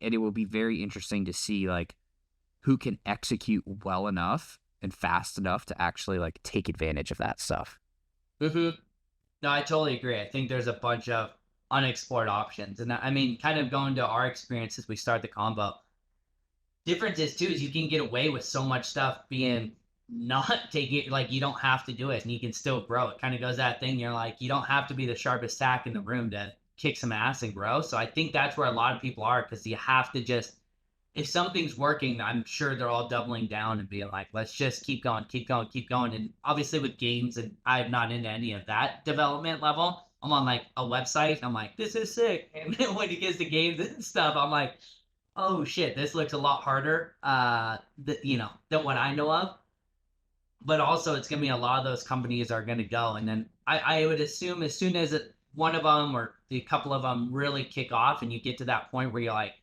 S1: and it will be very interesting to see like who can execute well enough and fast enough to actually like take advantage of that stuff.
S3: Mhm. No, I totally agree. I think there's a bunch of unexplored options, and I mean, kind of going to our experience as we start the combo. Difference is too is you can get away with so much stuff being not taking like you don't have to do it and you can still grow. It kind of goes that thing. You're like, you don't have to be the sharpest sack in the room to kick some ass and grow. So I think that's where a lot of people are, because you have to just, if something's working, I'm sure they're all doubling down and being like, let's just keep going, keep going, keep going. And obviously with games, and I'm not into any of that development level. I'm on like a website and I'm like, this is sick. And then when it gets to games and stuff, I'm like, oh shit, this looks a lot harder, than what I know of. But also, it's gonna be a lot of those companies are gonna go, and then I would assume as soon as one of them or the couple of them really kick off, and you get to that point where you're like,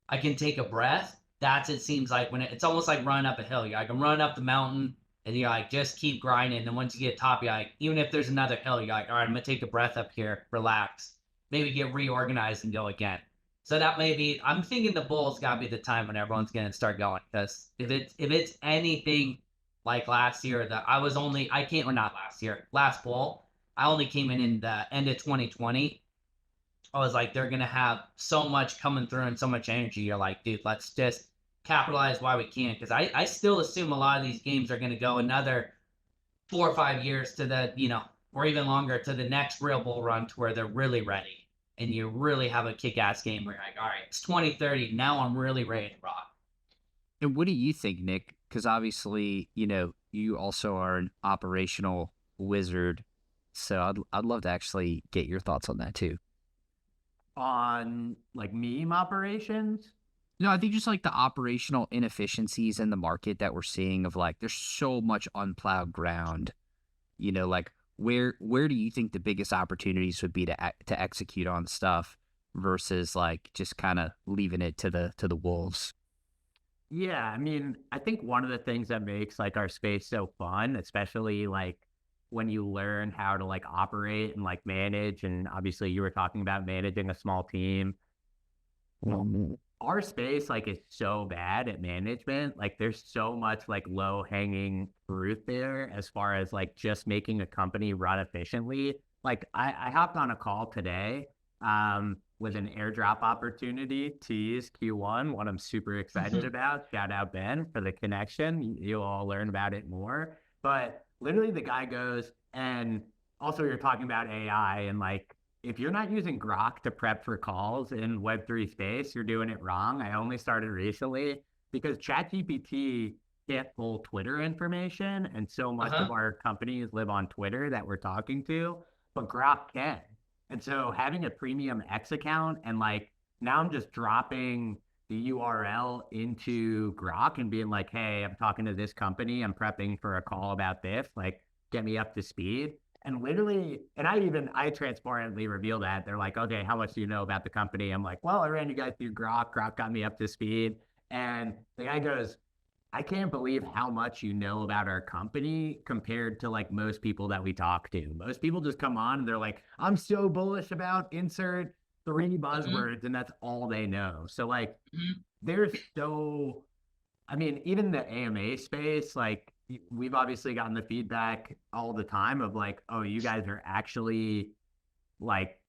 S3: I can take a breath. That's it seems like when it's almost like running up a hill. You're like, I'm running up the mountain, and you're like, just keep grinding. And once you get top, you're like, even if there's another hill, you're like, all right, I'm gonna take a breath up here, relax, maybe get reorganized and go again. So that may be. I'm thinking the Bulls got to be the time when everyone's gonna start going, because if it's anything like last year, that I can't, or not last year, last Bull, I only came in the end of 2020. I was like, they're gonna have so much coming through and so much energy. You're like, dude, let's just capitalize while we can. Because I still assume a lot of these games are gonna go another 4 or 5 years to or even longer, to the next real bull run, to where they're really ready. And you really have a kick ass game where you're like, all right, it's 2030. Now I'm really ready to rock.
S1: And what do you think, Nick? Because obviously, you also are an operational wizard. So I'd love to actually get your thoughts on that too.
S4: On like meme operations.
S1: No, I think just like the operational inefficiencies in the market that we're seeing of like there's so much unplowed ground. Like where do you think the biggest opportunities would be to execute on stuff versus like just kind of leaving it to the wolves?
S4: Yeah, I mean, I think one of the things that makes like our space so fun, especially like when you learn how to like operate and like manage, and obviously you were talking about managing a small team. Our space like is so bad at management. Like there's so much like low hanging fruit there as far as like just making a company run efficiently. Like I hopped on a call today with an airdrop opportunity, tease Q1, what I'm super excited about. Shout out Ben for the connection. You'll all learn about it more. But literally the guy goes, and also you're talking about AI, and like if you're not using Grok to prep for calls in Web3 space, you're doing it wrong. I only started recently because ChatGPT can't pull Twitter information. And so
S3: Uh
S4: much of
S3: huh.
S4: our companies live on Twitter that we're talking to, but Grok can. And so having a premium X account, and like now I'm just dropping the URL into Grok and being like, hey, I'm talking to this company. I'm prepping for a call about this. Like, get me up to speed. And literally, and I transparently reveal that. They're like, okay, how much do you know about the company? I'm like, well, I ran you guys through Grok. Grok got me up to speed. And the guy goes, I can't believe how much you know about our company compared to like most people that we talk to. Most people just come on and they're like, I'm so bullish about insert three
S3: Mm-hmm.
S4: buzzwords, and that's all they know. So like
S3: Mm-hmm.
S4: there's so I mean, even the AMA space, like we've obviously gotten the feedback all the time of like, oh, you guys are actually like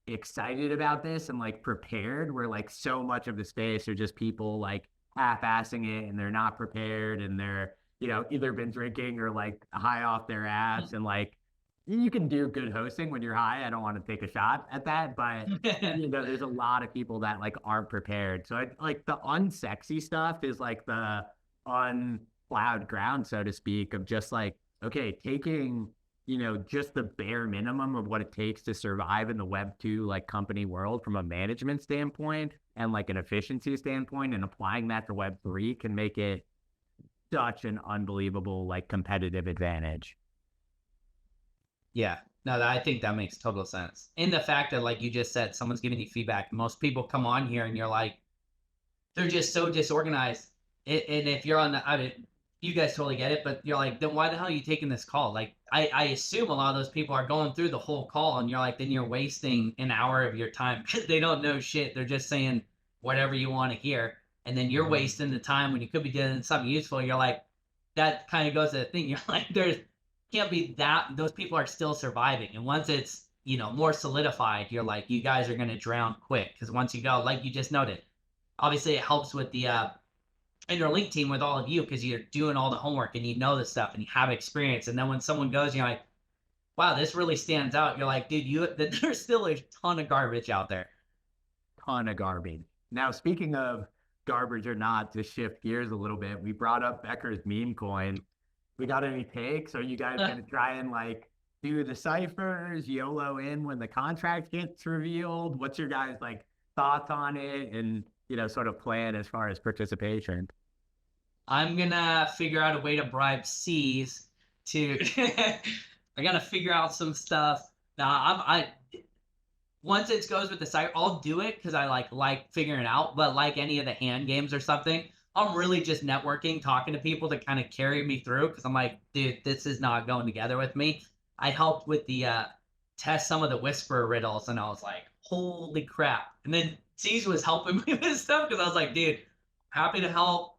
S4: excited about this and like prepared, where like so much of the space are just people like half-assing it and they're not prepared and they're either been drinking or like high off their ass. And like, you can do good hosting when you're high. I don't want to take a shot at that, but there's a lot of people that like aren't prepared. So like the unsexy stuff is like the unplowed ground, so to speak, of just like, okay, taking, just the bare minimum of what it takes to survive in the Web2 like company world from a management standpoint and like an efficiency standpoint, and applying that to Web3 can make it such an unbelievable like competitive advantage.
S3: Yeah, no, I think that makes total sense. And the fact that, like you just said, someone's giving you feedback. Most people come on here and you're like, they're just so disorganized. And if you're on the, you guys totally get it, but you're like, then why the hell are you taking this call? Like, I assume a lot of those people are going through the whole call, and you're like, then you're wasting an hour of your time because they don't know shit. They're just saying whatever you want to hear. And then you're wasting the time when you could be doing something useful. You're like, that kind of goes to the thing. You're like, there's can't be that those people are still surviving. And once it's, more solidified, you're like, you guys are going to drown quick. Because once you go, like you just noted, obviously it helps with the interlink team with all of you because you're doing all the homework and you know this stuff and you have experience. And then when someone goes, you're like, wow, this really stands out. You're like, dude, there's still a ton of garbage out there.
S4: Ton of garbage. Now, speaking of garbage or not, to shift gears a little bit, we brought up Becker's meme coin. We got any takes? Are you guys gonna try and like do the ciphers, YOLO in when the contract gets revealed? What's your guys like thoughts on it, and sort of plan as far as participation?
S3: I'm gonna figure out a way to bribe C's to. I gotta figure out some stuff. Now I once it goes with the site, I'll do it because I like figuring it out. But like any of the hand games or something, I'm really just networking, talking to people to kind of carry me through because I'm like, dude, this is not going together with me. I helped with the test some of the whisper riddles, and I was like, holy crap. And then C's was helping me with stuff because I was like, dude, happy to help.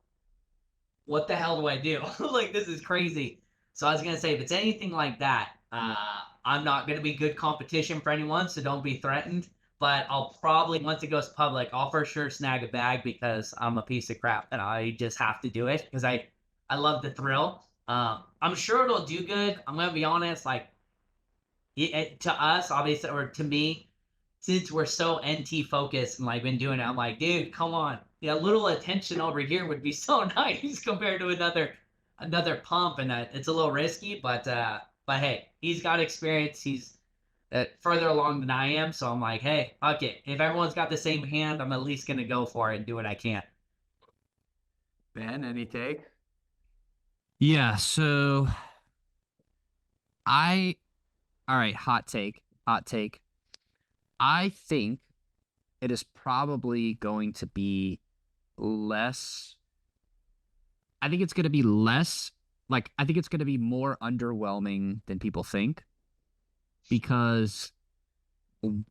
S3: What the hell do I do? Like, this is crazy. So I was going to say, if it's anything like that, I'm not going to be good competition for anyone, so don't be threatened. But I'll probably, once it goes public, I'll for sure snag a bag because I'm a piece of crap and I just have to do it because I love the thrill. I'm sure it'll do good. I'm going to be honest, like, to us, obviously, or to me, since we're so NT focused and like been doing it, I'm like, dude, come on. A little attention over here would be so nice compared to another pump, and it's a little risky, but hey, he's got experience. He's further along than I am, so I'm like, hey, fuck it. If everyone's got the same hand, I'm at least gonna go for it and do what I can.
S4: Ben, any take?
S1: Yeah, so all right, hot take. I think it is probably going to be less. I think it's going to be less, like, I think it's going to be more underwhelming than people think, because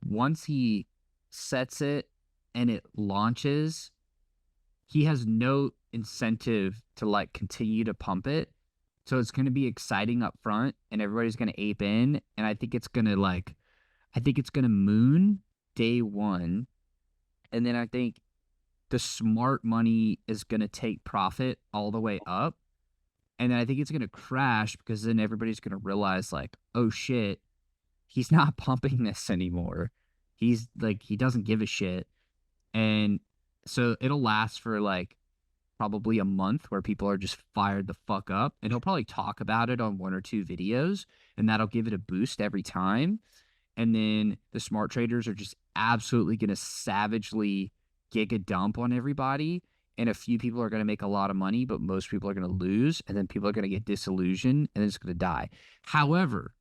S1: once he sets it and it launches, he has no incentive to like continue to pump it. So it's going to be exciting up front and everybody's going to ape in. And I think it's going to moon day one. And then I think the smart money is going to take profit all the way up. And then I think it's going to crash because then everybody's going to realize, like, oh shit, he's not pumping this anymore. He's like, he doesn't give a shit. And so it'll last for like probably a month where people are just fired the fuck up. And he'll probably talk about it on one or two videos, and that'll give it a boost every time. And then the smart traders are just absolutely going to savagely gig a dump on everybody. And a few people are going to make a lot of money, but most people are going to lose. And then people are going to get disillusioned and it's going to die. However,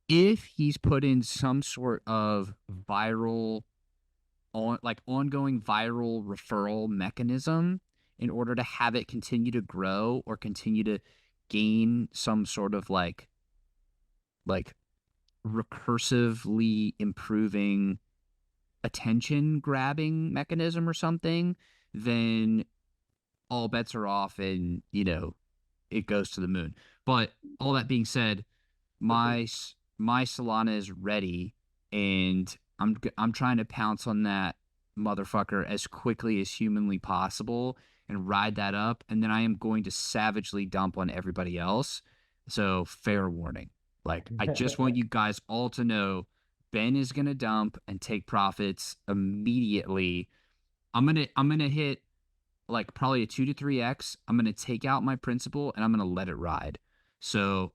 S1: if he's put in some sort of ongoing viral referral mechanism in order to have it continue to grow or continue to gain some sort of like recursively improving attention grabbing mechanism or something, then all bets are off and, it goes to the moon. But all that being said, my Solana is ready, and I'm trying to pounce on that motherfucker as quickly as humanly possible. and ride that up, and then I am going to savagely dump on everybody else. So fair warning. Like, I just want you guys all to know Ben is gonna dump and take profits immediately. I'm gonna hit like probably a 2 to 3x. I'm gonna take out my principal and I'm gonna let it ride. So,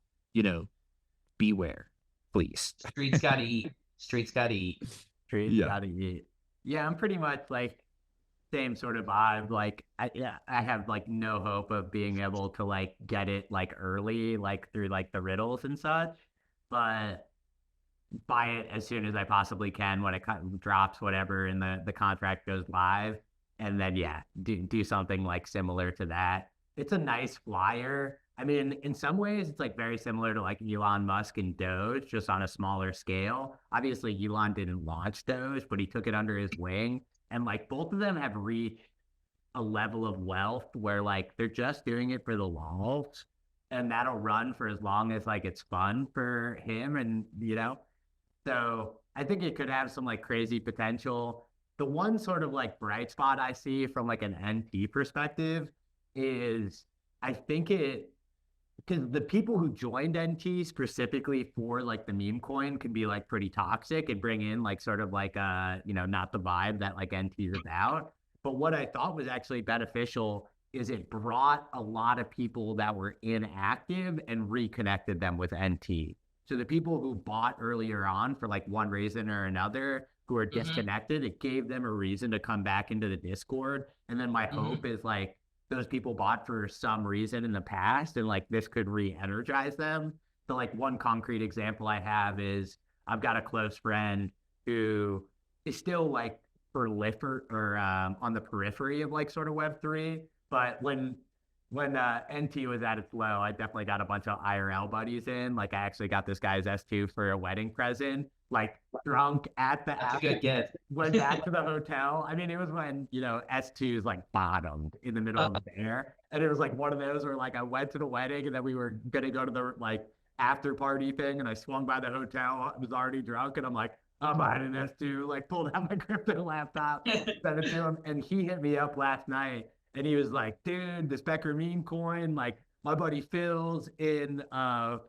S1: beware, please.
S3: Streets gotta eat. Streets gotta eat.
S4: Trees
S1: Yeah.
S4: gotta eat. Yeah, I'm pretty much like same sort of vibe. Like I have like no hope of being able to like get it like early, like through like the riddles and such. But buy it as soon as I possibly can when it drops, whatever, and the contract goes live. And then, yeah, do something like similar to that. It's a nice flyer. I mean, in some ways, it's like very similar to like Elon Musk and Doge, just on a smaller scale. Obviously, Elon didn't launch Doge, but he took it under his wing. And like both of them have reached a level of wealth where like they're just doing it for the lols. And that'll run for as long as like it's fun for him. And, so I think it could have some like crazy potential. The one sort of like bright spot I see from like an NT perspective is I think because the people who joined NT specifically for like the meme coin can be like pretty toxic and bring in like sort of like not the vibe that like NT is about. But what I thought was actually beneficial is it brought a lot of people that were inactive and reconnected them with NT. So the people who bought earlier on for like one reason or another who are disconnected, it gave them a reason to come back into the Discord. And then my hope is like those people bought for some reason in the past and like this could re-energize them. So like one concrete example I have is I've got a close friend who is still like on the periphery of like sort of Web3. But when NT was at its low, I definitely got a bunch of IRL buddies in. Like I actually got this guy's S2 for a wedding present, like drunk at the
S3: That's a good gift.
S4: Went back to the hotel. I mean, it was when, S2 is like bottomed in the middle of the air. And it was like one of those where like I went to the wedding and then we were gonna go to the like after party thing and I swung by the hotel. I was already drunk and I'm like, I'm buying an S2, like pulled out my crypto laptop, sent it to him, and he hit me up last night and he was like, dude, this Becker meme coin, like my buddy Phil's in a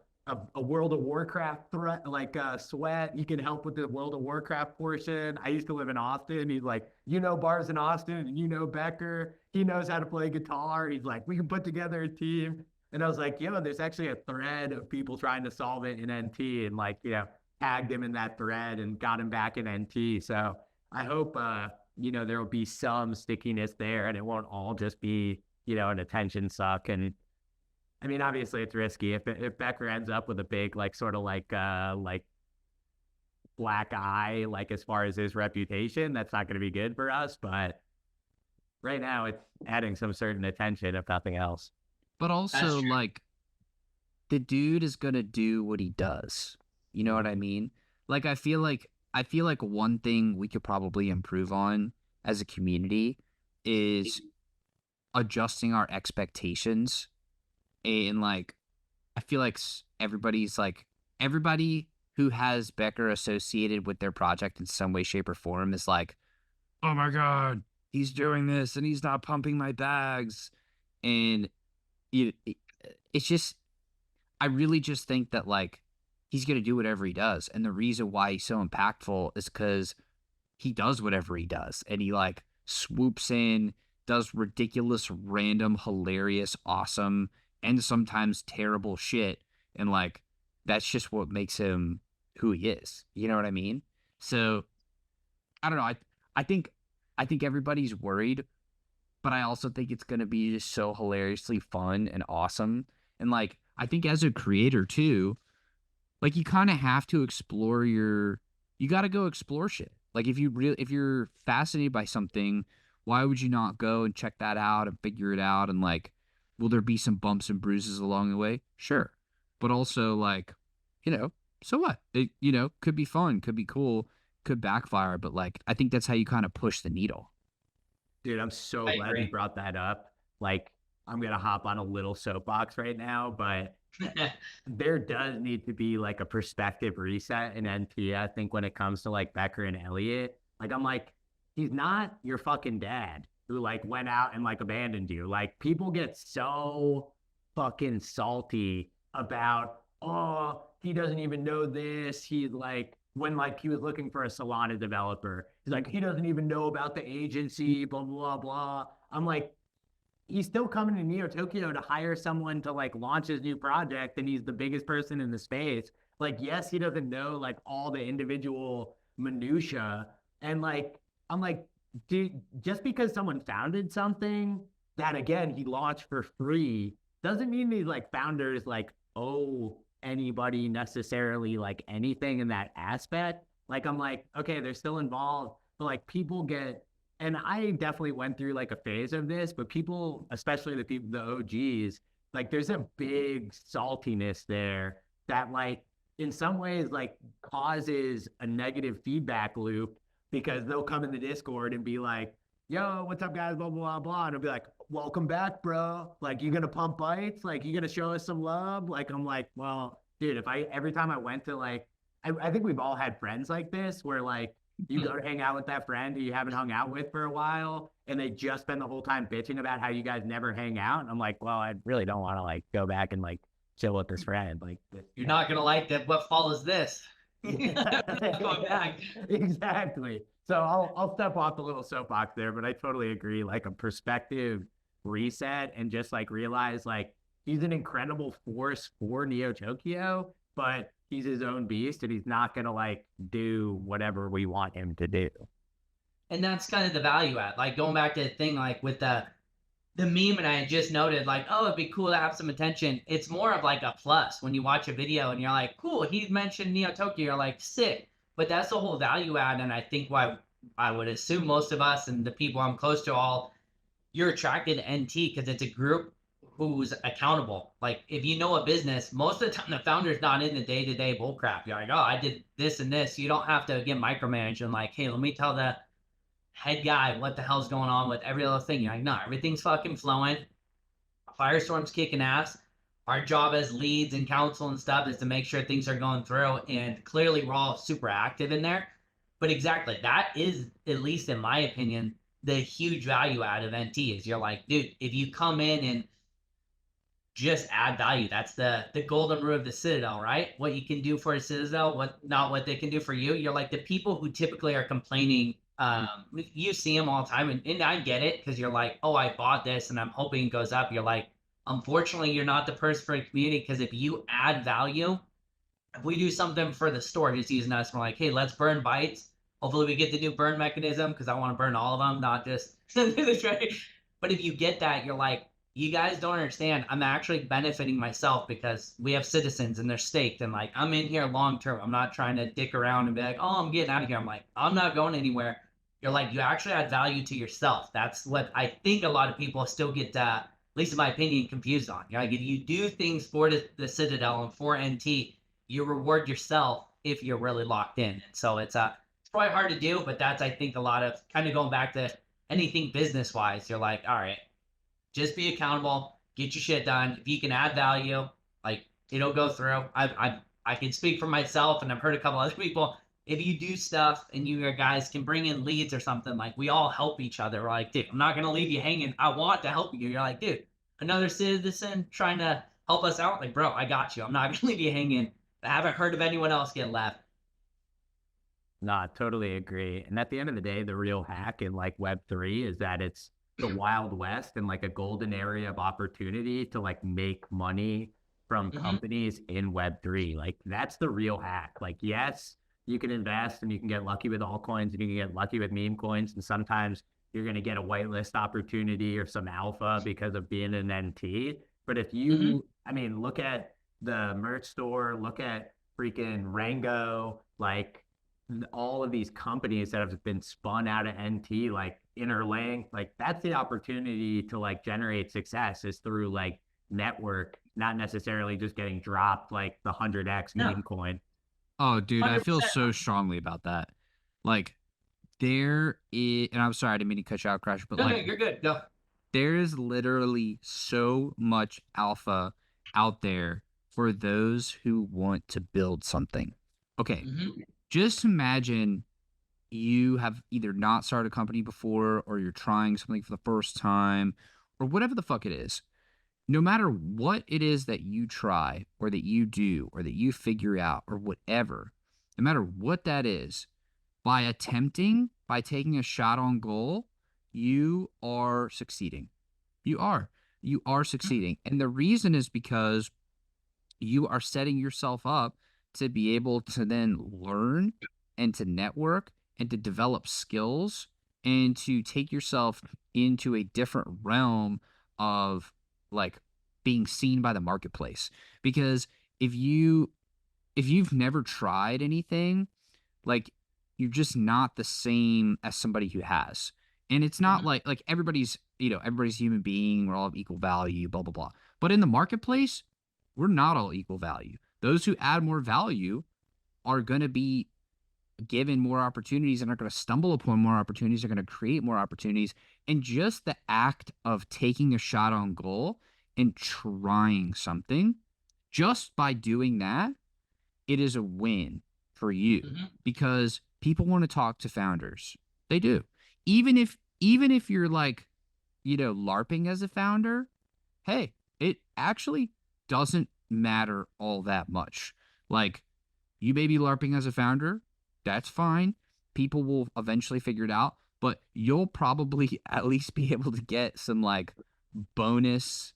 S4: World of Warcraft threat, like sweat. You can help with the World of Warcraft portion. I used to live in Austin. He's like, bars in Austin and Becker. He knows how to play guitar. He's like, we can put together a team. And I was like, there's actually a thread of people trying to solve it in NT and like, tagged him in that thread and got him back in NT. So I hope, there will be some stickiness there and it won't all just be, an attention suck. And I mean, obviously it's risky. If Becker ends up with a big, like, sort of like black eye, like as far as his reputation, that's not going to be good for us. But right now it's adding some certain attention, if nothing else.
S1: But also, like, the dude is gonna do what he does. You know what I mean? Like, I feel like one thing we could probably improve on as a community is adjusting our expectations. And like, I feel like everybody who has Becker associated with their project in some way, shape, or form is like, oh my God, he's doing this and he's not pumping my bags. And it's just, I really just think that like he's going to do whatever he does. And the reason why he's so impactful is because he does whatever he does. And he like swoops in, does ridiculous, random, hilarious, awesome, and sometimes terrible shit. And like, that's just what makes him who he is. You know what I mean? So I don't know. I think everybody's worried, but I also think it's going to be just so hilariously fun and awesome. And like, I think as a creator too, like you kind of have to explore you got to go explore shit. Like if you're fascinated by something, why would you not go and check that out and figure it out? And like, will there be some bumps and bruises along the way? Sure. But also like, so what? It, could be fun, could be cool, could backfire. But like, I think that's how you kind of push the needle.
S4: Dude, I'm so glad you brought that up. Like, I'm going to hop on a little soapbox right now, but there does need to be like a perspective reset in NT, I think, when it comes to like Becker and Elliot. Like, I'm like, he's not your fucking dad. who like went out and like abandoned you. Like people get so fucking salty about, oh, he doesn't even know this. He's like, when like he was looking for a Solana developer, he's like, he doesn't even know about the agency, blah, blah, blah. I'm like, he's still coming to Neo Tokyo to hire someone to like launch his new project, and he's the biggest person in the space. Like, yes, he doesn't know like all the individual minutia. And like, I'm like, dude, just because someone founded something that again he launched for free doesn't mean these like founders like owe anybody necessarily like anything in that aspect. Like, I'm like, okay, they're still involved, but like people get, and I definitely went through like a phase of this, but people, especially the people, the OGs, like there's a big saltiness there that like in some ways like causes a negative feedback loop, because they'll come in the Discord and be like, yo, what's up guys, blah, blah, blah, blah. And I'll be like, welcome back, bro. Like, you gonna pump bites? Like, you gonna show us some love? Like, I'm like, well, dude, if I, every time I went to like, I think we've all had friends like this where like, you go to hang out with that friend who you haven't hung out with for a while, and they just spend the whole time bitching about how you guys never hang out. And I'm like, well, I really don't want to like go back and like chill with this friend. Like,
S3: You're not gonna like that. What follows this? Going
S4: yeah,
S3: back.
S4: exactly. So I'll step off the little soapbox there, but I totally agree. Like a perspective reset, and just like realize like he's an incredible force for Neo Tokyo, but he's his own beast, and he's not gonna like do whatever we want him to do.
S3: And that's kind of the value add. Like going back to the thing, like with the meme, and I just noted like, oh, it'd be cool to have some attention. It's more of like a plus when you watch a video and you're like, cool, he mentioned Neo Tokyo. You're like, sick. But that's the whole value add, and I think why I would assume most of us and the people I'm close to all, you're attracted to NT because it's a group who's accountable. Like if you know a business, most of the time the founder's not in the day-to-day bullcrap. You're like, oh, I did this and this. You don't have to get micromanaged and like, hey, let me tell the head guy what the hell's going on with every little thing. You're like, no, everything's fucking flowing. Firestorm's kicking ass. Our job as leads and counsel and stuff is to make sure things are going through. And clearly we're all super active in there. But exactly, that is, at least in my opinion, the huge value add of NT is you're like, dude, if you come in and just add value, that's the golden rule of the Citadel, right? What you can do for a Citadel, what not what they can do for you. You're like the people who typically are complaining. You see them all the time, and I get it, because you're like, oh, I bought this and I'm hoping it goes up. You're like, unfortunately, you're not the person for the community, because if you add value, if we do something for the store, just using us, we're like, hey, let's burn bytes. Hopefully we get the new burn mechanism, because I want to burn all of them, not just the trade. But if you get that, you're like, you guys don't understand. I'm actually benefiting myself because we have citizens and they're staked, and like I'm in here long term. I'm not trying to dick around and be like, oh, I'm getting out of here. I'm like, I'm not going anywhere. You're like, you actually add value to yourself. That's what I think a lot of people still get, at least in my opinion, confused on. You're like, if you do things for the Citadel and for NT, you reward yourself if you're really locked in. And so it's probably hard to do, but that's, I think, a lot of kind of going back to anything business wise. You're like, all right, just be accountable, get your shit done. If you can add value, like it'll go through. I can speak for myself, and I've heard a couple other people. If you do stuff and you guys can bring in leads or something, like we all help each other. We're like, dude, I'm not gonna leave you hanging. I want to help you. You're like, dude, another citizen trying to help us out. Like, bro, I got you. I'm not gonna leave you hanging. I haven't heard of anyone else get left.
S4: Nah, totally agree. And at the end of the day, the real hack in like Web3 is that it's the Wild West and like a golden area of opportunity to like make money from companies in Web3. Like that's the real hack. Like, yes, you can invest and you can get lucky with altcoins and you can get lucky with meme coins. And sometimes you're going to get a whitelist opportunity or some alpha because of being an NT. But if you, I mean, look at the merch store, look at freaking Rango, like all of these companies that have been spun out of NT, like Interlink, like that's the opportunity to like generate success is through like network, not necessarily just getting dropped like the 100x meme coin.
S1: Oh, dude, I feel
S3: 100%.
S1: so strongly about that. Like, there is, and I'm sorry, I didn't mean to cut you out, Crash, but
S3: No, no,
S1: like,
S3: you're good. No.
S1: there is literally so much alpha out there for those who want to build something. Okay, just imagine you have either not started a company before or you're trying something for the first time or whatever the fuck it is, no matter what it is that you try or that you do or that you figure out or whatever, no matter what that is, by taking a shot on goal, you are succeeding. You are. You are succeeding. And the reason is because you are setting yourself up to be able to then learn and to network and to develop skills and to take yourself into a different realm of like being seen by the marketplace. Because if you've never tried anything, like you're just not the same as somebody who has. And it's not like everybody's a human being, we're all of equal value, blah blah blah. But in the marketplace, we're not all equal value. Those who add more value are going to be given more opportunities and are going to stumble upon more opportunities, are going to create more opportunities. And just the act of taking a shot on goal and trying something, just by doing that, it is a win for you because people want to talk to founders. They do. Even if you're like, LARPing as a founder, hey, it actually doesn't matter all that much. Like, you may be LARPing as a founder, that's fine. People will eventually figure it out, but you'll probably at least be able to get some like bonus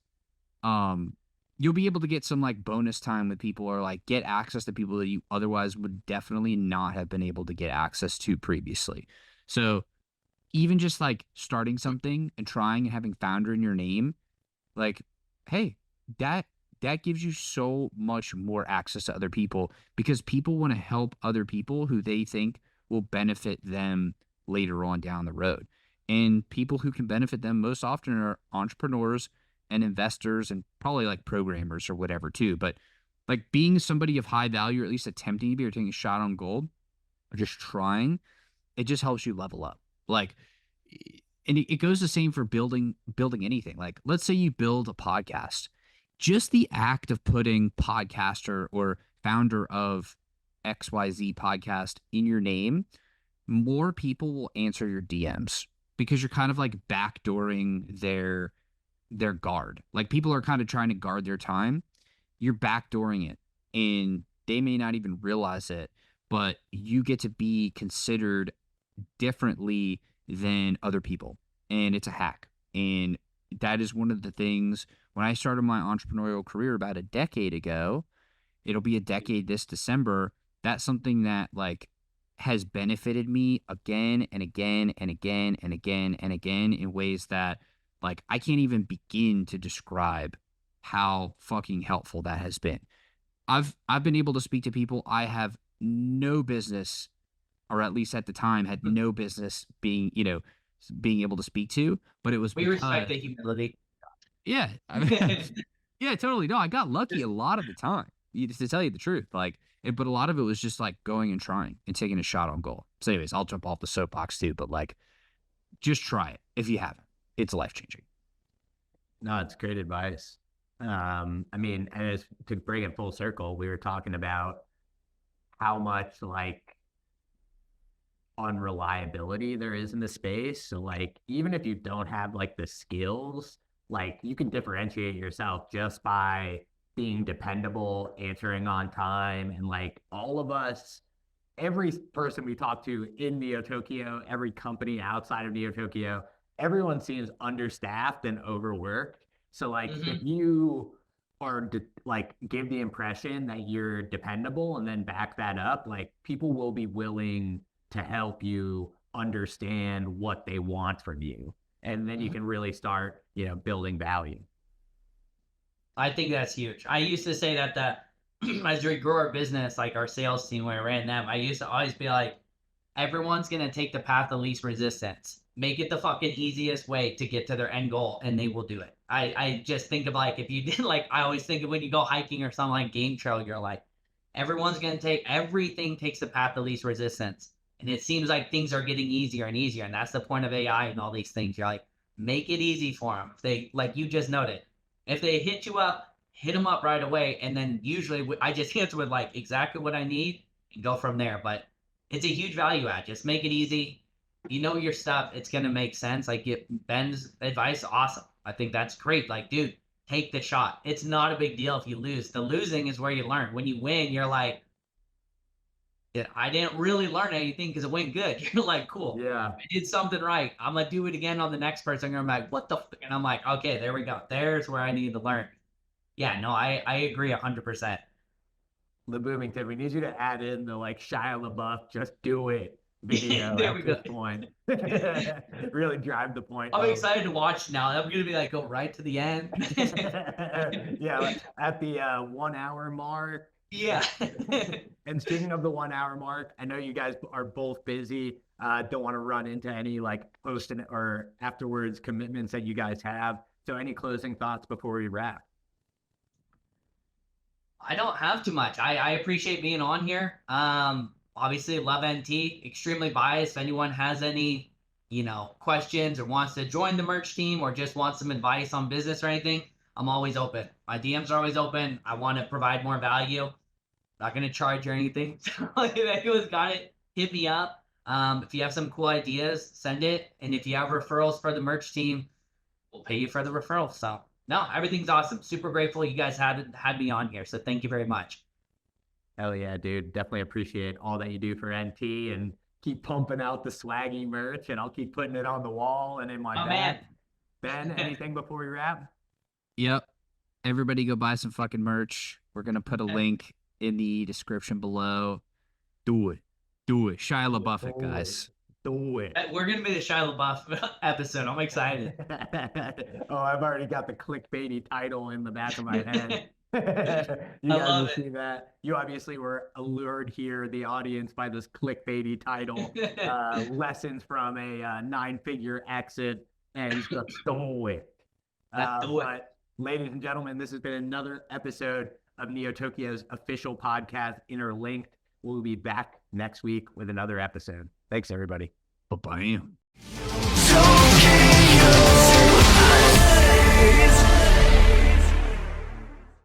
S1: you'll be able to get some like bonus time with people or like get access to people that you otherwise would definitely not have been able to get access to previously. So even just like starting something and trying and having founder in your name, like, hey, that gives you so much more access to other people because people want to help other people who they think will benefit them later on down the road. And people who can benefit them most often are entrepreneurs and investors and probably like programmers or whatever too. But like being somebody of high value, or at least attempting to be or taking a shot on gold or just trying, it just helps you level up. Like, and it goes the same for building anything. Like, let's say you build a podcast. Just the act of putting podcaster or founder of XYZ podcast in your name, more people will answer your DMs because you're kind of like backdooring their guard. Like people are kind of trying to guard their time. You're backdooring it and they may not even realize it, but you get to be considered differently than other people. And it's a hack. And that is one of the things when I started my entrepreneurial career about a decade ago, it'll be a decade this December. That's something that like has benefited me again and again and again and again and again in ways that like I can't even begin to describe how fucking helpful that has been. I've been able to speak to people I have no business, or at least at the time had no business being able to speak to, but it was
S3: We respect the humility.
S1: Yeah. I mean, yeah, totally. No, I got lucky a lot of the time. To tell you the truth, but a lot of it was just like going and trying and taking a shot on goal. So, anyways, I'll jump off the soapbox too, but like, just try it if you haven't. It's life changing.
S4: No, it's great advice. I mean, and to bring it full circle, we were talking about how much like unreliability there is in the space. So like, even if you don't have like the skills, like you can differentiate yourself just by being dependable, answering on time. And like all of us, every person we talk to in Neo Tokyo, every company outside of Neo Tokyo, everyone seems understaffed and overworked. So like if you are like give the impression that you're dependable and then back that up, like people will be willing to help you understand what they want from you. And then you can really start, building value.
S3: I think that's huge. I used to say that as we grew our business, like our sales team, when I ran them, I used to always be like, everyone's going to take the path of least resistance. Make it the fucking easiest way to get to their end goal, and they will do it. I just think of like, if you did, like, I always think of when you go hiking or something like game trail, you're like, everything takes the path of least resistance. And it seems like things are getting easier and easier. And that's the point of AI and all these things. You're like, make it easy for them. If they, like you just noted, if they hit you up, hit them up right away. And then usually I just answer with like exactly what I need and go from there. But it's a huge value add. Just make it easy. You know your stuff. It's going to make sense. Like Ben's advice, awesome. I think that's great. Like, dude, take the shot. It's not a big deal if you lose. The losing is where you learn. When you win, you're like, yeah, I didn't really learn anything because it went good. You're like, cool.
S4: Yeah.
S3: I did something right. I'm going to do it again on the next person. I'm gonna be like, what the f-? And I'm like, okay, there we go. There's where I need to learn. Yeah, no, I agree 100%.
S4: LeBoomington, we need you to add in the like Shia LaBeouf, just do it video
S3: There we
S4: at this
S3: go.
S4: point. Really drive the point.
S3: I'm excited to watch now. I'm going to be like, go right to the end.
S4: Yeah, at the 1 hour mark.
S3: Yeah.
S4: And speaking of the 1 hour mark, I know you guys are both busy. Don't want to run into any like post or afterwards commitments that you guys have. So any closing thoughts before we wrap?
S3: I don't have too much. I appreciate being on here. Obviously love NT, extremely biased. If anyone has any, questions or wants to join the merch team or just wants some advice on business or anything, I'm always open. My DMs are always open. I want to provide more value. Not going to charge or anything. So if anyone's got it, hit me up. If you have some cool ideas, send it. And if you have referrals for the merch team, we'll pay you for the referral. So no, everything's awesome. Super grateful you guys had me on here. So thank you very much.
S4: Hell yeah, dude. Definitely appreciate all that you do for NT and keep pumping out the swaggy merch, and I'll keep putting it on the wall and in my bag.
S3: Man.
S4: Ben, anything before we wrap?
S1: Yep. Everybody go buy some fucking merch. We're going to put a link in the description below. Do it. Do it. Shia LaBeouf it, guys.
S4: Do it.
S3: We're going to be the Shia LaBeouf episode. I'm excited.
S4: Oh, I've already got the clickbaity title in the back of my head. You
S3: I
S4: guys
S3: love
S4: will
S3: it.
S4: see that. You obviously were allured here, the audience, by this clickbaity title. Lessons from a 9-figure exit, and he's just stole it.
S3: Let's do it.
S4: But ladies and gentlemen, this has been another episode of Neo Tokyo's official podcast, Interlinked. We'll be back next week with another episode. Thanks, everybody.
S1: Bye-bye.
S5: Tokyo.